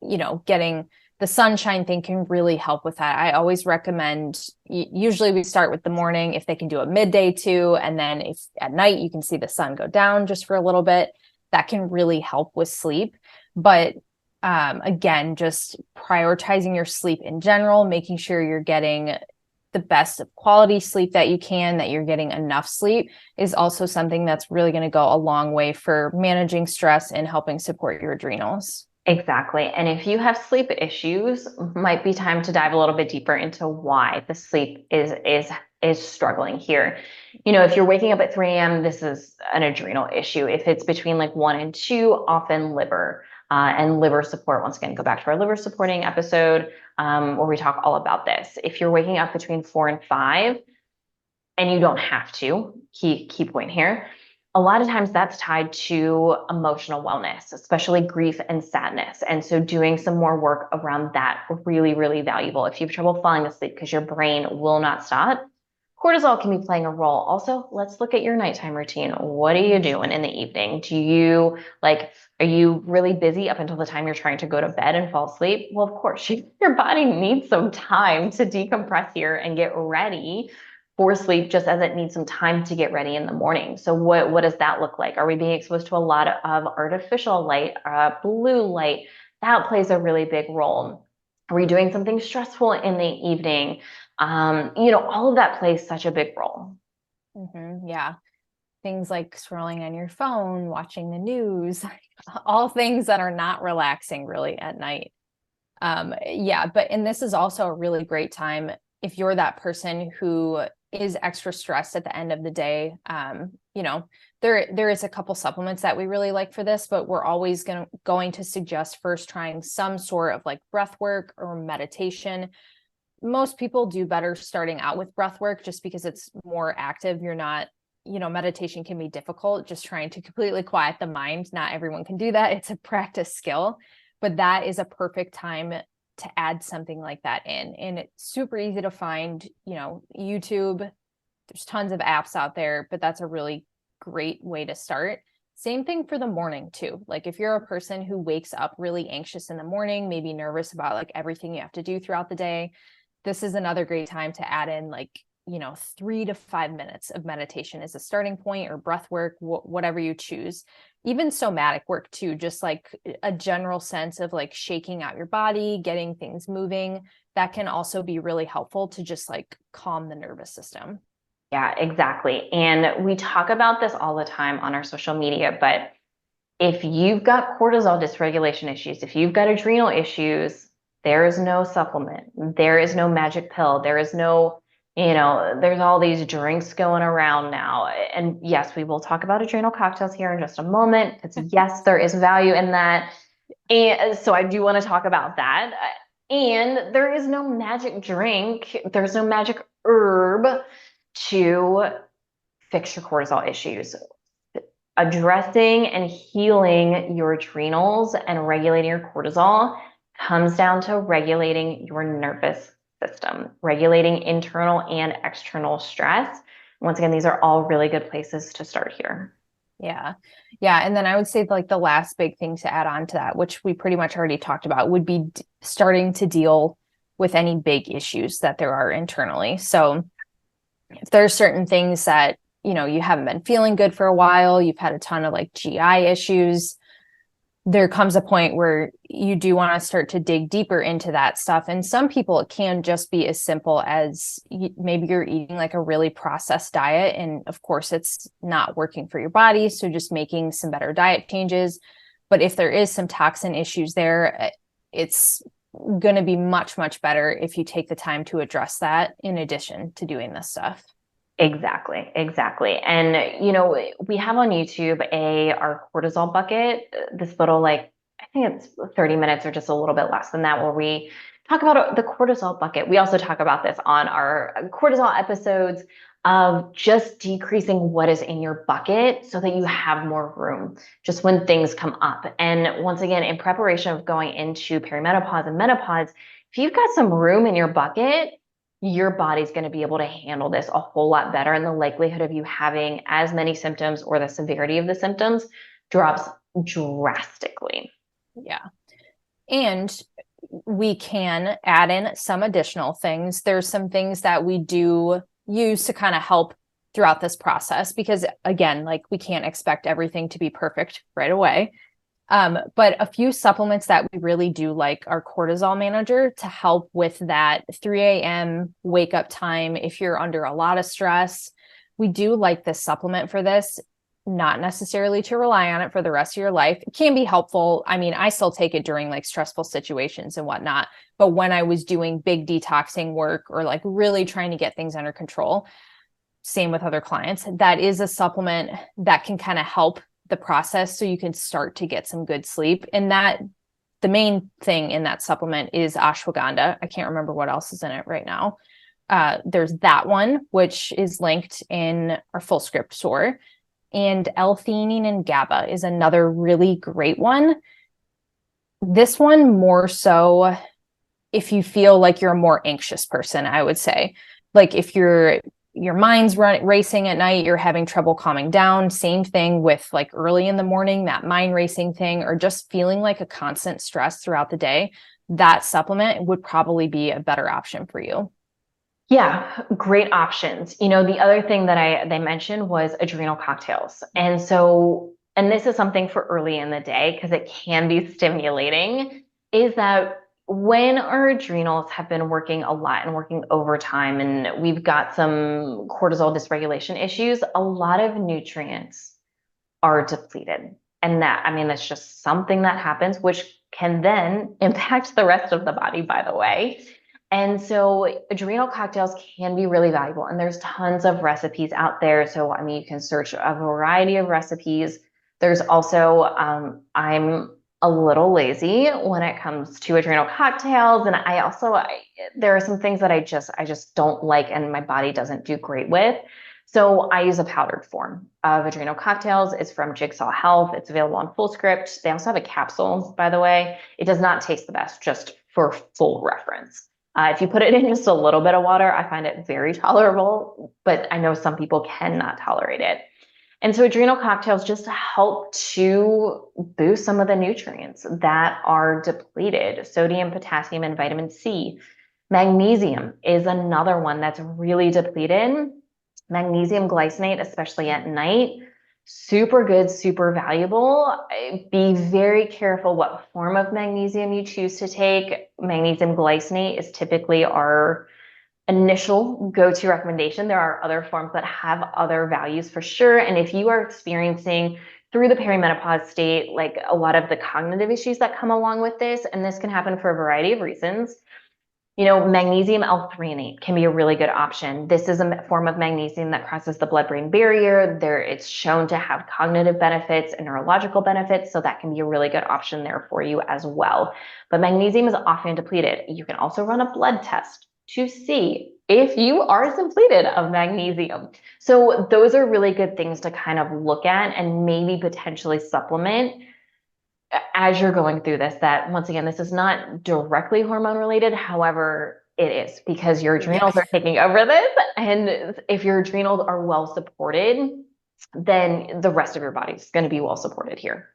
You know, getting the sunshine thing can really help with that. I always recommend, usually we start with the morning if they can do a midday too. And then if at night you can see the sun go down just for a little bit, that can really help with sleep. But again, just prioritizing your sleep in general, making sure you're getting the best of quality sleep that you can, that you're getting enough sleep is also something that's really going to go a long way for managing stress and helping support your adrenals. Exactly. And if you have sleep issues, might be time to dive a little bit deeper into why the sleep is struggling here. You know, if you're waking up at 3 a.m., this is an adrenal issue. If it's between like 1 and 2, often liver. And liver support, once again, go back to our liver supporting episode where we talk all about this. If you're waking up between 4 and 5, and you don't have to, key point here, a lot of times that's tied to emotional wellness, especially grief and sadness. And so doing some more work around that, really, really valuable. If you have trouble falling asleep because your brain will not stop, cortisol can be playing a role. Also, let's look at your nighttime routine. What are you doing in the evening? Do you like, are you really busy up until the time you're trying to go to bed and fall asleep? Well, of course, your body needs some time to decompress here and get ready for sleep, just as it needs some time to get ready in the morning. So what does that look like? Are we being exposed to a lot of artificial light, blue light? That plays a really big role. Are we doing something stressful in the evening? You know, all of that plays such a big role. Yeah. Things like scrolling on your phone, watching the news, all things that are not relaxing really at night. Yeah, and this is also a really great time if you're that person who is extra stressed at the end of the day. You know, there is a couple supplements that we really like for this, but we're always going to suggest first trying some sort of like breath work or meditation. Most people do better starting out with breath work just because it's more active. You're not, you know, meditation can be difficult, just trying to completely quiet the mind. Not everyone can do that. It's a practice skill, but that is a perfect time to add something like that in. And it's super easy to find, you know, YouTube, there's tons of apps out there, but that's a really great way to start. Same thing for the morning too. Like if you're a person who wakes up really anxious in the morning, maybe nervous about like everything you have to do throughout the day, this is another great time to add in like, you know, 3 to 5 minutes of meditation as a starting point, or breath work, whatever you choose. Even somatic work too, just like a general sense of like shaking out your body, getting things moving. That can also be really helpful to just like calm the nervous system. Yeah, exactly. And we talk about this all the time on our social media, but if you've got cortisol dysregulation issues, if you've got adrenal issues, there is no supplement. There is no magic pill. There is no, you know, there's all these drinks going around now. And yes, we will talk about adrenal cocktails here in just a moment, because yes, there is value in that. And so I do want to talk about that. And there is no magic drink. There's no magic herb to fix your cortisol issues. Addressing and healing your adrenals and regulating your cortisol comes down to regulating your nervous system, regulating internal and external stress. Once again, these are all really good places to start here. Yeah. Yeah. And then I would say like the last big thing to add on to that, which we pretty much already talked about, would be starting to deal with any big issues that there are internally. So if there's certain things that, you haven't been feeling good for a while, you've had a ton of like GI issues, there comes a point where you do want to start to dig deeper into that stuff. And some people, it can just be as simple as maybe you're eating like a really processed diet. And of course, it's not working for your body. So just making some better diet changes. But if there is some toxin issues there, it's going to be much, much better if you take the time to address that in addition to doing this stuff. Exactly, exactly. And we have on YouTube our cortisol bucket, this little like I think it's 30 minutes or just a little bit less than that, where we talk about the cortisol bucket. We also talk about this on our cortisol episodes of just decreasing what is in your bucket so that you have more room just when things come up. And once again, in preparation of going into perimenopause and menopause, if you've got some room in your bucket, your body's going to be able to handle this a whole lot better. And the likelihood of you having as many symptoms or the severity of the symptoms drops drastically. Yeah. And we can add in some additional things. There's some things that we do use to kind of help throughout this process, because again, like we can't expect everything to be perfect right away. But a few supplements that we really do like are cortisol manager to help with that 3 a.m. wake up time. If you're under a lot of stress, we do like this supplement for this, not necessarily to rely on it for the rest of your life. It can be helpful. I mean, I still take it during like stressful situations and whatnot. But when I was doing big detoxing work or like really trying to get things under control, same with other clients, that is a supplement that can kind of help the process so you can start to get some good sleep. And that the main thing in that supplement is ashwagandha. I can't remember what else is in it right now. There's that one, which is linked in our full script store. And L-theanine and GABA is another really great one. This one more so if you feel like you're a more anxious person, I would say. Like if your mind's racing at night, you're having trouble calming down. Same thing with like early in the morning, that mind racing thing, or just feeling like a constant stress throughout the day, that supplement would probably be a better option for you. Yeah, great options. The other thing that they mentioned was adrenal cocktails. And this is something for early in the day because it can be stimulating, is that when our adrenals have been working a lot and working overtime and we've got some cortisol dysregulation issues, a lot of nutrients are depleted. And that's just something that happens, which can then impact the rest of the body, by the way. And so adrenal cocktails can be really valuable. And there's tons of recipes out there. So, you can search a variety of recipes. There's also, I'm a little lazy when it comes to adrenal cocktails. And there are some things that I just don't like and my body doesn't do great with. So I use a powdered form of adrenal cocktails. It's from Jigsaw Health. It's available on Fullscript. They also have a capsule, by the way. It does not taste the best, just for full reference. If you put it in just a little bit of water, I find it very tolerable, but I know some people cannot tolerate it. And so adrenal cocktails just help to boost some of the nutrients that are depleted: sodium, potassium, and vitamin C. Magnesium is another one that's really depleted. Magnesium glycinate, especially at night, super good, super valuable. Be very careful what form of magnesium you choose to take. Magnesium glycinate is typically our initial go-to recommendation. There are other forms that have other values for sure. And if you are experiencing through the perimenopause state, like a lot of the cognitive issues that come along with this, and this can happen for a variety of reasons, magnesium L-threonate can be a really good option. This is a form of magnesium that crosses the blood-brain barrier. It's shown to have cognitive benefits and neurological benefits, so that can be a really good option there for you as well. But magnesium is often depleted. You can also run a blood test to see if you are depleted of magnesium. So those are really good things to kind of look at and maybe potentially supplement as you're going through this. That, once again, this is not directly hormone related. However, it is, because your adrenals are taking over this. And if your adrenals are well supported, then the rest of your body is going to be well supported here.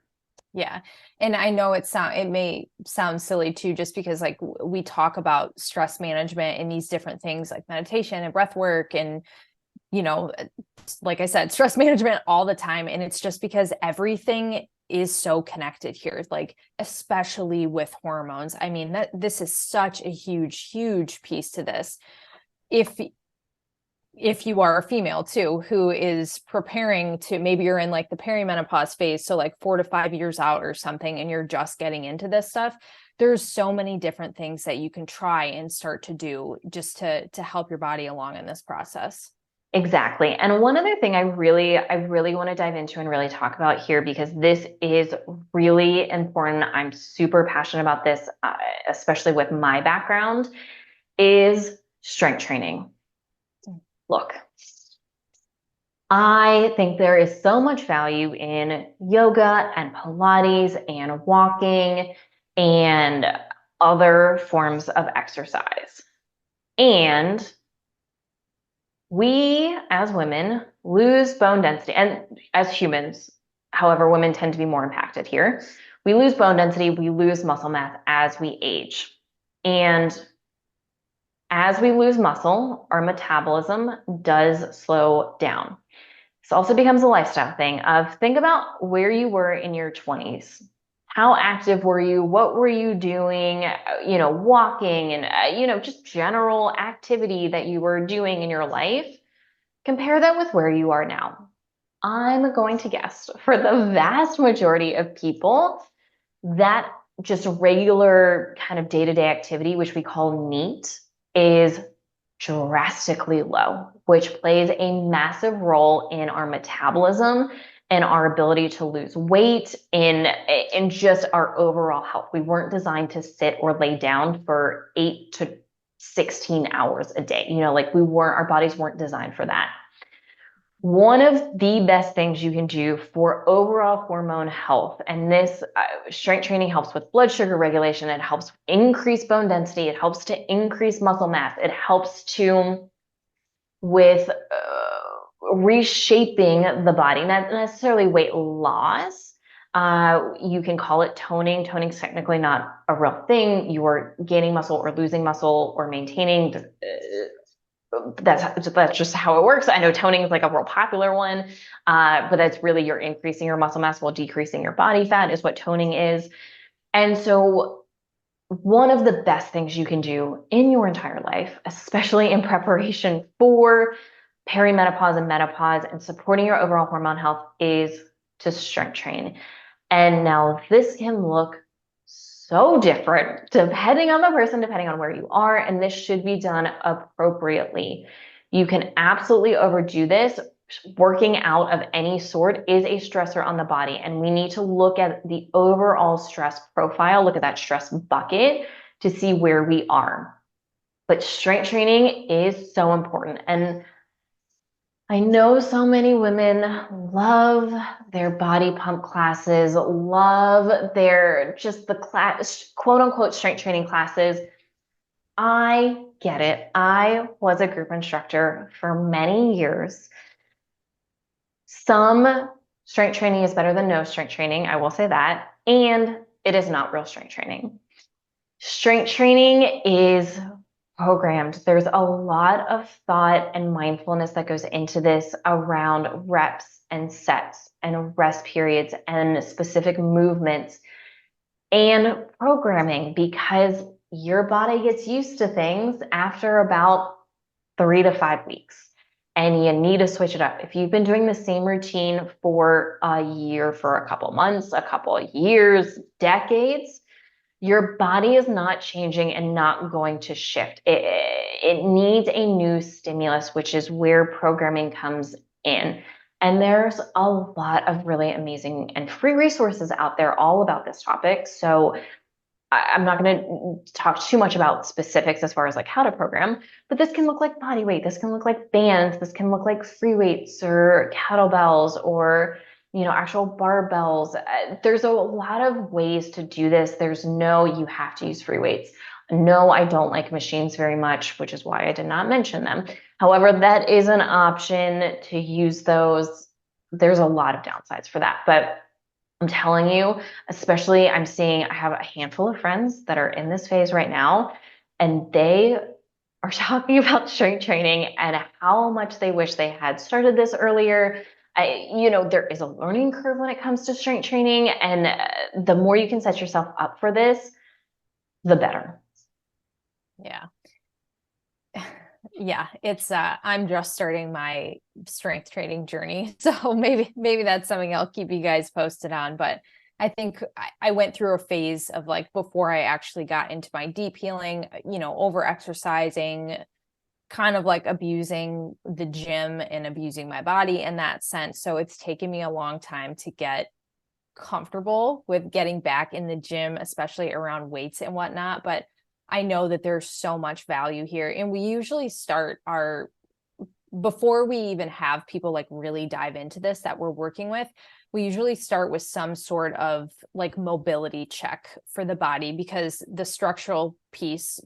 Yeah. And I know it may sound silly too, just because like we talk about stress management and these different things like meditation and breath work and, you know, like I said, stress management all the time. And it's just because everything is so connected here, like especially with hormones. I mean, that this is such a huge, huge piece to this. If you are a female too, who is preparing to, maybe you're in like the perimenopause phase, so like 4 to 5 years out or something, and you're just getting into this stuff, there's so many different things that you can try and start to do just to help your body along in this process. Exactly. And one other thing I really want to dive into and really talk about here, because this is really important. I'm super passionate about this, especially with my background, is strength training. Look, I think there is so much value in yoga and Pilates and walking and other forms of exercise. And we as women lose bone density, and as humans, however, women tend to be more impacted here. We lose bone density, we lose muscle mass as we age. And as we lose muscle, our metabolism does slow down. This also becomes a lifestyle thing of think about where you were in your 20s. How active were you? What were you doing? Walking and, just general activity that you were doing in your life. Compare that with where you are now. I'm going to guess for the vast majority of people, that just regular kind of day-to-day activity, which we call NEAT, is drastically low, which plays a massive role in our metabolism and our ability to lose weight, in just our overall health. We weren't designed to sit or lay down for 8 to 16 hours a day. Our bodies weren't designed for that. One of the best things you can do for overall hormone health, and this strength training helps with blood sugar regulation, it helps increase bone density, it helps to increase muscle mass, it helps to with reshaping the body, not necessarily weight loss. You can call it toning. Toning is technically not a real thing. You are gaining muscle or losing muscle or maintaining. That's just how it works. I know toning is like a real popular one, but that's really you're increasing your muscle mass while decreasing your body fat is what toning is. And so one of the best things you can do in your entire life, especially in preparation for perimenopause and menopause and supporting your overall hormone health, is to strength train. And now this can look so different depending on the person, depending on where you are, and this should be done appropriately. You can absolutely overdo this. Working out of any sort is a stressor on the body, and we need to look at the overall stress profile, look at that stress bucket to see where we are. But strength training is so important. And I know so many women love their body pump classes, love just the class, quote unquote, strength training classes. I get it. I was a group instructor for many years. Some strength training is better than no strength training. I will say that. And it is not real strength training. Strength training is programmed. There's a lot of thought and mindfulness that goes into this around reps and sets and rest periods and specific movements and programming, because your body gets used to things after about 3 to 5 weeks. And you need to switch it up. If you've been doing the same routine for a year, for a couple months, a couple of years, decades, your body is not changing and not going to shift. It needs a new stimulus, which is where programming comes in. And there's a lot of really amazing and free resources out there all about this topic. So I'm not going to talk too much about specifics as far as like how to program, but this can look like body weight. This can look like bands. This can look like free weights or kettlebells or, actual barbells. There's a lot of ways to do this. There's no, you have to use free weights. No, I don't like machines very much, which is why I did not mention them. However, that is an option to use those. There's a lot of downsides for that, but I'm telling you, especially I have a handful of friends that are in this phase right now, and they are talking about strength training and how much they wish they had started this earlier. There is a learning curve when it comes to strength training, and the more you can set yourself up for this, the better. Yeah. Yeah, it's I'm just starting my strength training journey. So maybe that's something I'll keep you guys posted on. But I think I went through a phase of like before I actually got into my deep healing, over exercising, kind of like abusing the gym and abusing my body in that sense. So it's taken me a long time to get comfortable with getting back in the gym, especially around weights and whatnot. But I know that there's so much value here. And we usually start before we even have people like really dive into this that we're working with, we usually start with some sort of like mobility check for the body, because the structural piece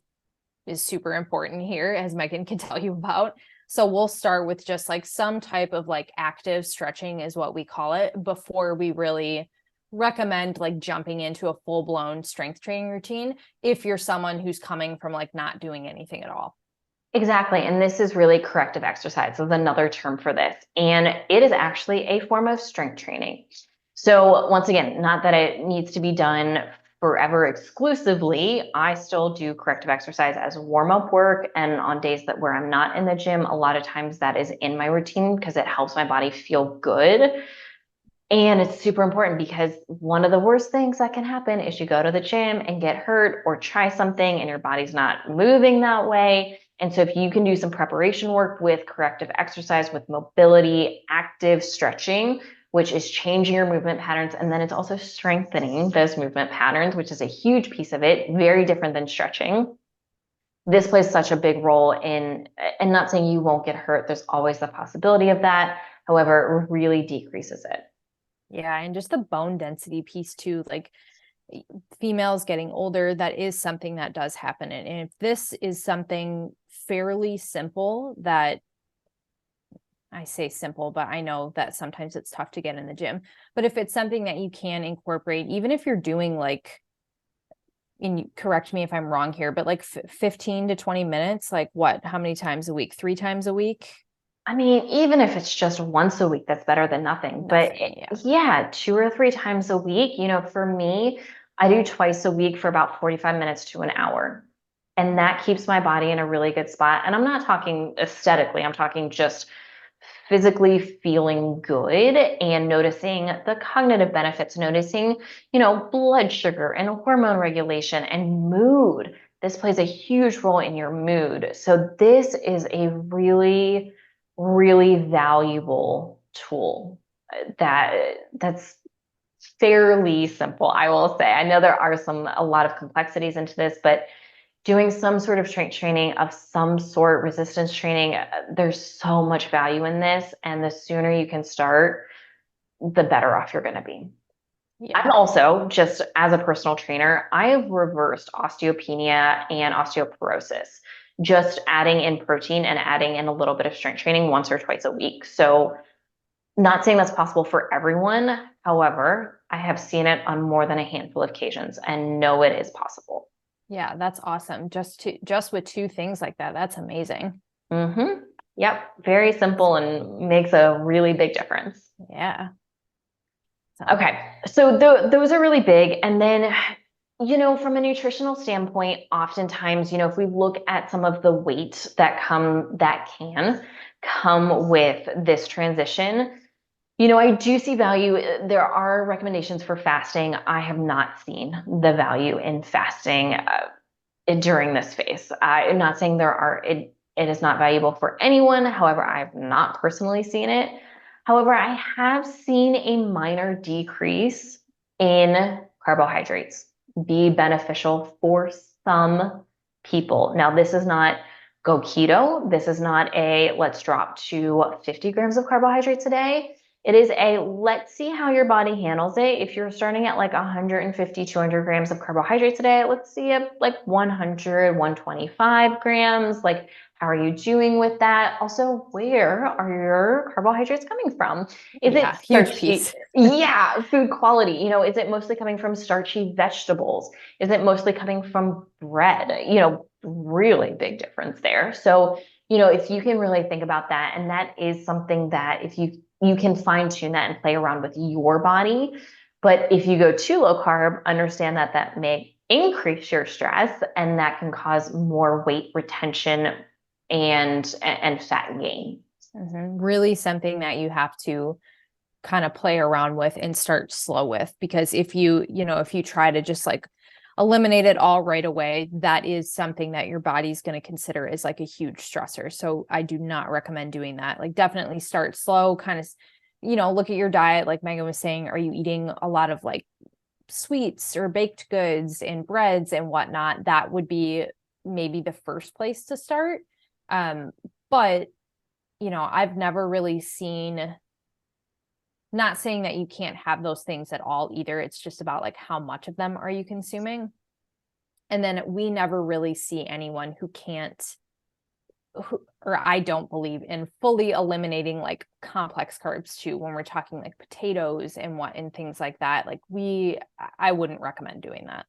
is super important here, as Megan can tell you about. So we'll start with just like some type of like active stretching is what we call it, before we really recommend like jumping into a full-blown strength training routine if you're someone who's coming from like not doing anything at all. Exactly. And this is really corrective exercise is another term for this. And it is actually a form of strength training. So once again, not that it needs to be done forever exclusively. I still do corrective exercise as warm-up work. And on days where I'm not in the gym, a lot of times that is in my routine because it helps my body feel good. And it's super important because one of the worst things that can happen is you go to the gym and get hurt or try something and your body's not moving that way. And so if you can do some preparation work with corrective exercise, with mobility, active stretching, which is changing your movement patterns, and then it's also strengthening those movement patterns, which is a huge piece of it, very different than stretching. This plays such a big role in, and not saying you won't get hurt, there's always the possibility of that. However, it really decreases it. Yeah, and just the bone density piece too, like females getting older, that is something that does happen. And if this is something fairly simple, that I say simple, but I know that sometimes it's tough to get in the gym. But if it's something that you can incorporate, even if you're doing like, and you correct me if I'm wrong here, but like 15 to 20 minutes, like what, how many times a week? 3 times a week? I mean, even if it's just once a week, that's better than nothing. But Nothing. Yeah. yeah, 2 or 3 times a week, for me, I do twice a week for about 45 minutes to an hour. And that keeps my body in a really good spot. And I'm not talking aesthetically, I'm talking just physically feeling good and noticing the cognitive benefits, noticing, blood sugar and hormone regulation and mood. This plays a huge role in your mood. So this is a really, really valuable tool that's fairly simple, I will say. I know there are a lot of complexities into this, but doing some sort of strength training of some sort, resistance training, there's so much value in this. And the sooner you can start, the better off you're going to be. Yeah. I'm also, just as a personal trainer, I have reversed osteopenia and osteoporosis, just adding in protein and adding in a little bit of strength training once or twice a week. So, not saying that's possible for everyone. However, I have seen it on more than a handful of occasions and know it is possible. Yeah, that's awesome. Just with two things like that, that's amazing. Mm-hmm. Yep. Very simple and makes a really big difference. Yeah. So, Okay. So those are really big. And then, from a nutritional standpoint, oftentimes, if we look at some of the weight that can come with this transition, I do see value. There are recommendations for fasting. I have not seen the value in fasting during this phase. I'm not saying it is not valuable for anyone. However, I've not personally seen it. However, I have seen a minor decrease in carbohydrates be beneficial for some people. Now, this is not go keto. This is not a let's drop to 50 grams of carbohydrates a day. It is a let's see how your body handles it. If you're starting at like 150, 200 grams of carbohydrates a day, let's see it like 100, 125 grams. Like, how are you doing with that? Also, where are your carbohydrates coming from? Is it Yeah, huge starchy? piece. Yeah, food quality. Is it mostly coming from starchy vegetables? Is it mostly coming from bread? Really big difference there. So, if you can really think about that, and that is something that if you can fine tune that and play around with your body. But if you go too low carb, understand that that may increase your stress and that can cause more weight retention and fat gain. Really something that you have to kind of play around with and start slow with, because if you try to just like eliminate it all right away, that is something that your body's going to consider as like a huge stressor. So I do not recommend doing that. Like, definitely start slow, kind of, look at your diet. Like Megan was saying, are you eating a lot of like sweets or baked goods and breads and whatnot? That would be maybe the first place to start. But I've never really seen, not saying that you can't have those things at all either. It's just about like how much of them are you consuming. And then we never really see anyone who can't, or I don't believe in fully eliminating like complex carbs too, when we're talking like potatoes and things like that. Like I wouldn't recommend doing that.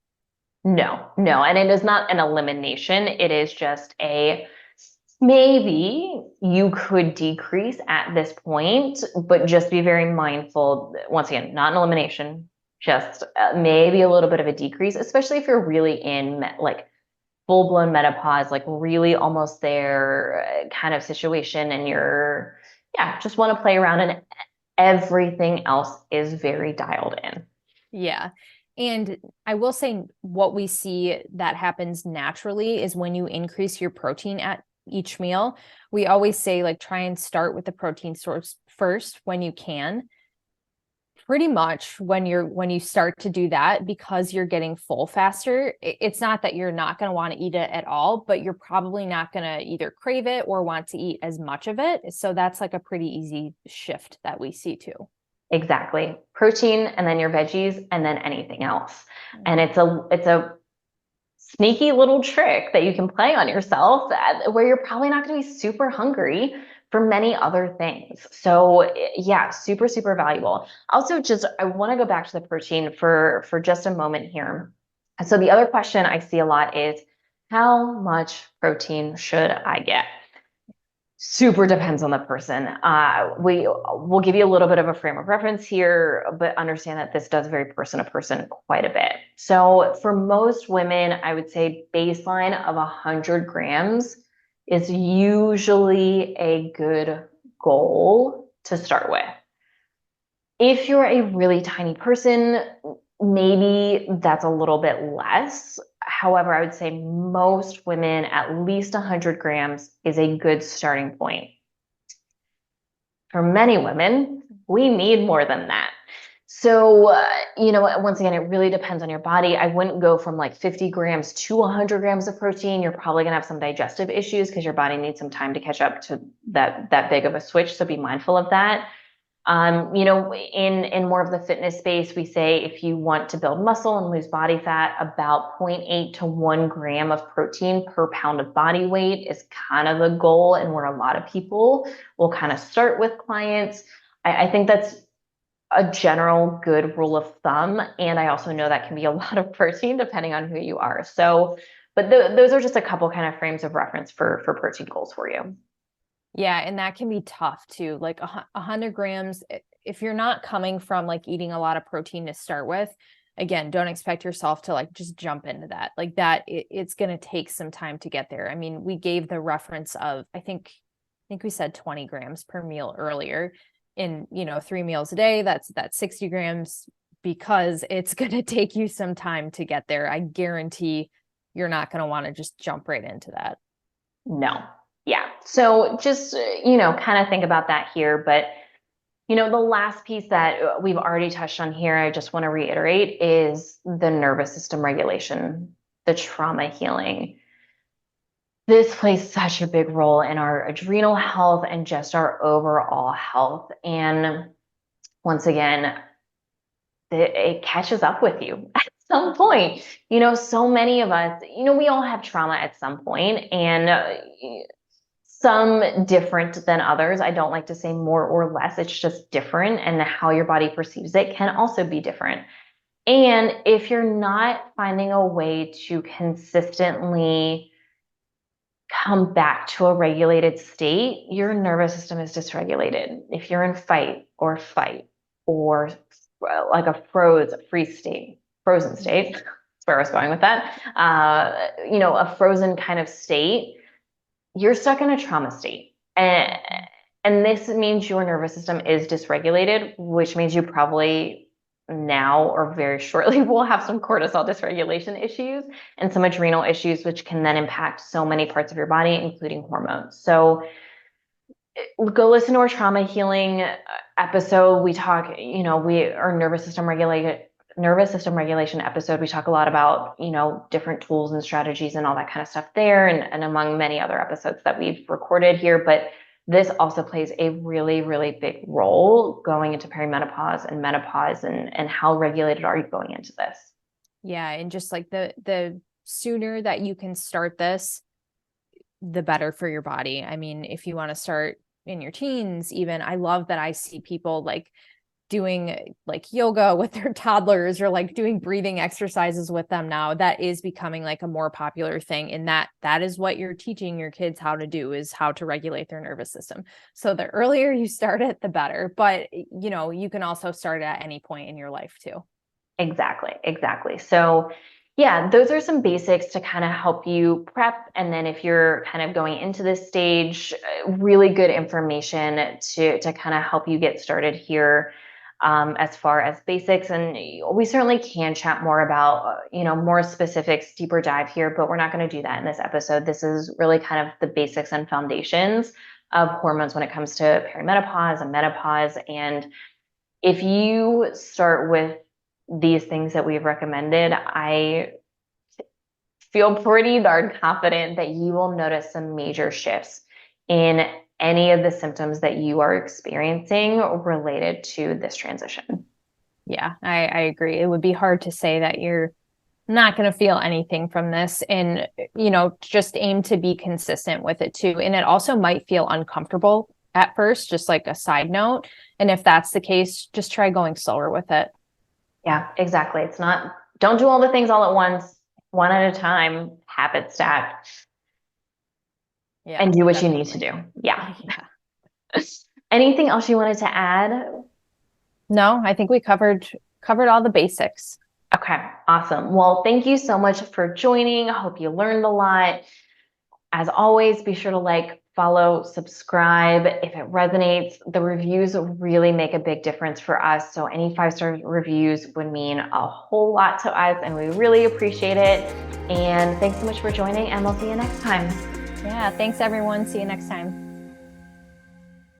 No, no. And it is not an elimination. It is just a maybe you could decrease at this point, but just be very mindful. Once again, not an elimination, just maybe a little bit of a decrease, especially if you're really in like full blown menopause, like really almost there kind of situation, and yeah, just want to play around, and everything else is very dialed in. Yeah. And I will say what we see that happens naturally is when you increase your protein at each meal. We always say like try and start with the protein source first when you can. Pretty much when you start to do that, because you're getting full faster, it's not that you're not going to want to eat it at all, but you're probably not going to either crave it or want to eat as much of it. So that's like a pretty easy shift that we see too. Exactly. Protein and then your veggies and then anything else. And it's a sneaky little trick that you can play on yourself where you're probably not going to be super hungry for many other things. So yeah, super, super valuable. Also, just I want to go back to the protein for just a moment here. So the other question I see a lot is how much protein should I get? Super depends on the person. We will give you a little bit of a frame of reference here, but understand that this does vary person to person quite a bit. So for most women, I would say baseline of 100 grams is usually a good goal to start with. If you're a really tiny person, maybe that's a little bit less. However, I would say most women, at least 100 grams is a good starting point. For many women, we need more than that. So, once again, it really depends on your body. I wouldn't go from like 50 grams to 100 grams of protein. You're probably going to have some digestive issues because your body needs some time to catch up to that big of a switch. So be mindful of that. In more of the fitness space, we say if you want to build muscle and lose body fat, about 0.8 to 1 gram of protein per pound of body weight is kind of the goal, and where a lot of people will kind of start with clients. I think that's a general good rule of thumb, and I also know that can be a lot of protein depending on who you are. So, but those are just a couple kind of frames of reference for protein goals for you. Yeah, and that can be tough too. Like 100 grams, if you're not coming from like eating a lot of protein to start with, again, don't expect yourself to like just jump into that. Like that, it's going to take some time to get there. I mean, we gave the reference of, I think we said 20 grams per meal earlier. In 3 meals a day, that's 60 grams, because it's going to take you some time to get there. I guarantee you're not going to want to just jump right into that. No. Yeah. So just, kind of think about that here. But, the last piece that we've already touched on here, I just want to reiterate, is the nervous system regulation, the trauma healing. This plays such a big role in our adrenal health and just our overall health. And once again, it catches up with you at some point. So many of us, we all have trauma at some point, and some different than others. I don't like to say more or less. It's just different, and how your body perceives it can also be different. And if you're not finding a way to consistently come back to a regulated state, your nervous system is dysregulated. If you're in fight or flight, or like a frozen state, that's where I was going with that. A frozen kind of state, you're stuck in a trauma state. And this means your nervous system is dysregulated, which means you probably now or very shortly will have some cortisol dysregulation issues and some adrenal issues, which can then impact so many parts of your body, including hormones. So go listen to our trauma healing episode. We talk, our nervous system regulation episode. We talk a lot about, different tools and strategies and all that kind of stuff there, and among many other episodes that we've recorded here. But this also plays a really, really big role going into perimenopause and menopause, and how regulated are you going into this? Yeah. And just like the sooner that you can start this, the better for your body. I mean, if you want to start in your teens, even, I love that I see people like doing like yoga with their toddlers, or like doing breathing exercises with them now. That is becoming like a more popular thing. And that is what you're teaching your kids how to do, is how to regulate their nervous system. So the earlier you start it, the better. But, you can also start at any point in your life too. Exactly. So yeah, those are some basics to kind of help you prep. And then if you're kind of going into this stage, really good information to kind of help you get started here, as far as basics. And we certainly can chat more about, more specifics, deeper dive here, but we're not going to do that in this episode. This is really kind of the basics and foundations of hormones when it comes to perimenopause and menopause. And if you start with these things that we've recommended, I feel pretty darn confident that you will notice some major shifts in any of the symptoms that you are experiencing related to this transition. Yeah, I agree. It would be hard to say that you're not going to feel anything from this, and, just aim to be consistent with it too. And it also might feel uncomfortable at first, just like a side note. And if that's the case, just try going slower with it. Yeah, exactly. Don't do all the things all at once, one at a time, habit stack, and do what you need to do. Yeah. Anything else you wanted to add? No, I think we covered all the basics. Okay, awesome. Well, thank you so much for joining. I hope you learned a lot. As always, be sure to like, follow, subscribe. If it resonates, the reviews really make a big difference for us. So any 5-star reviews would mean a whole lot to us, and we really appreciate it. And thanks so much for joining, and we'll see you next time. Yeah, thanks everyone. See you next time.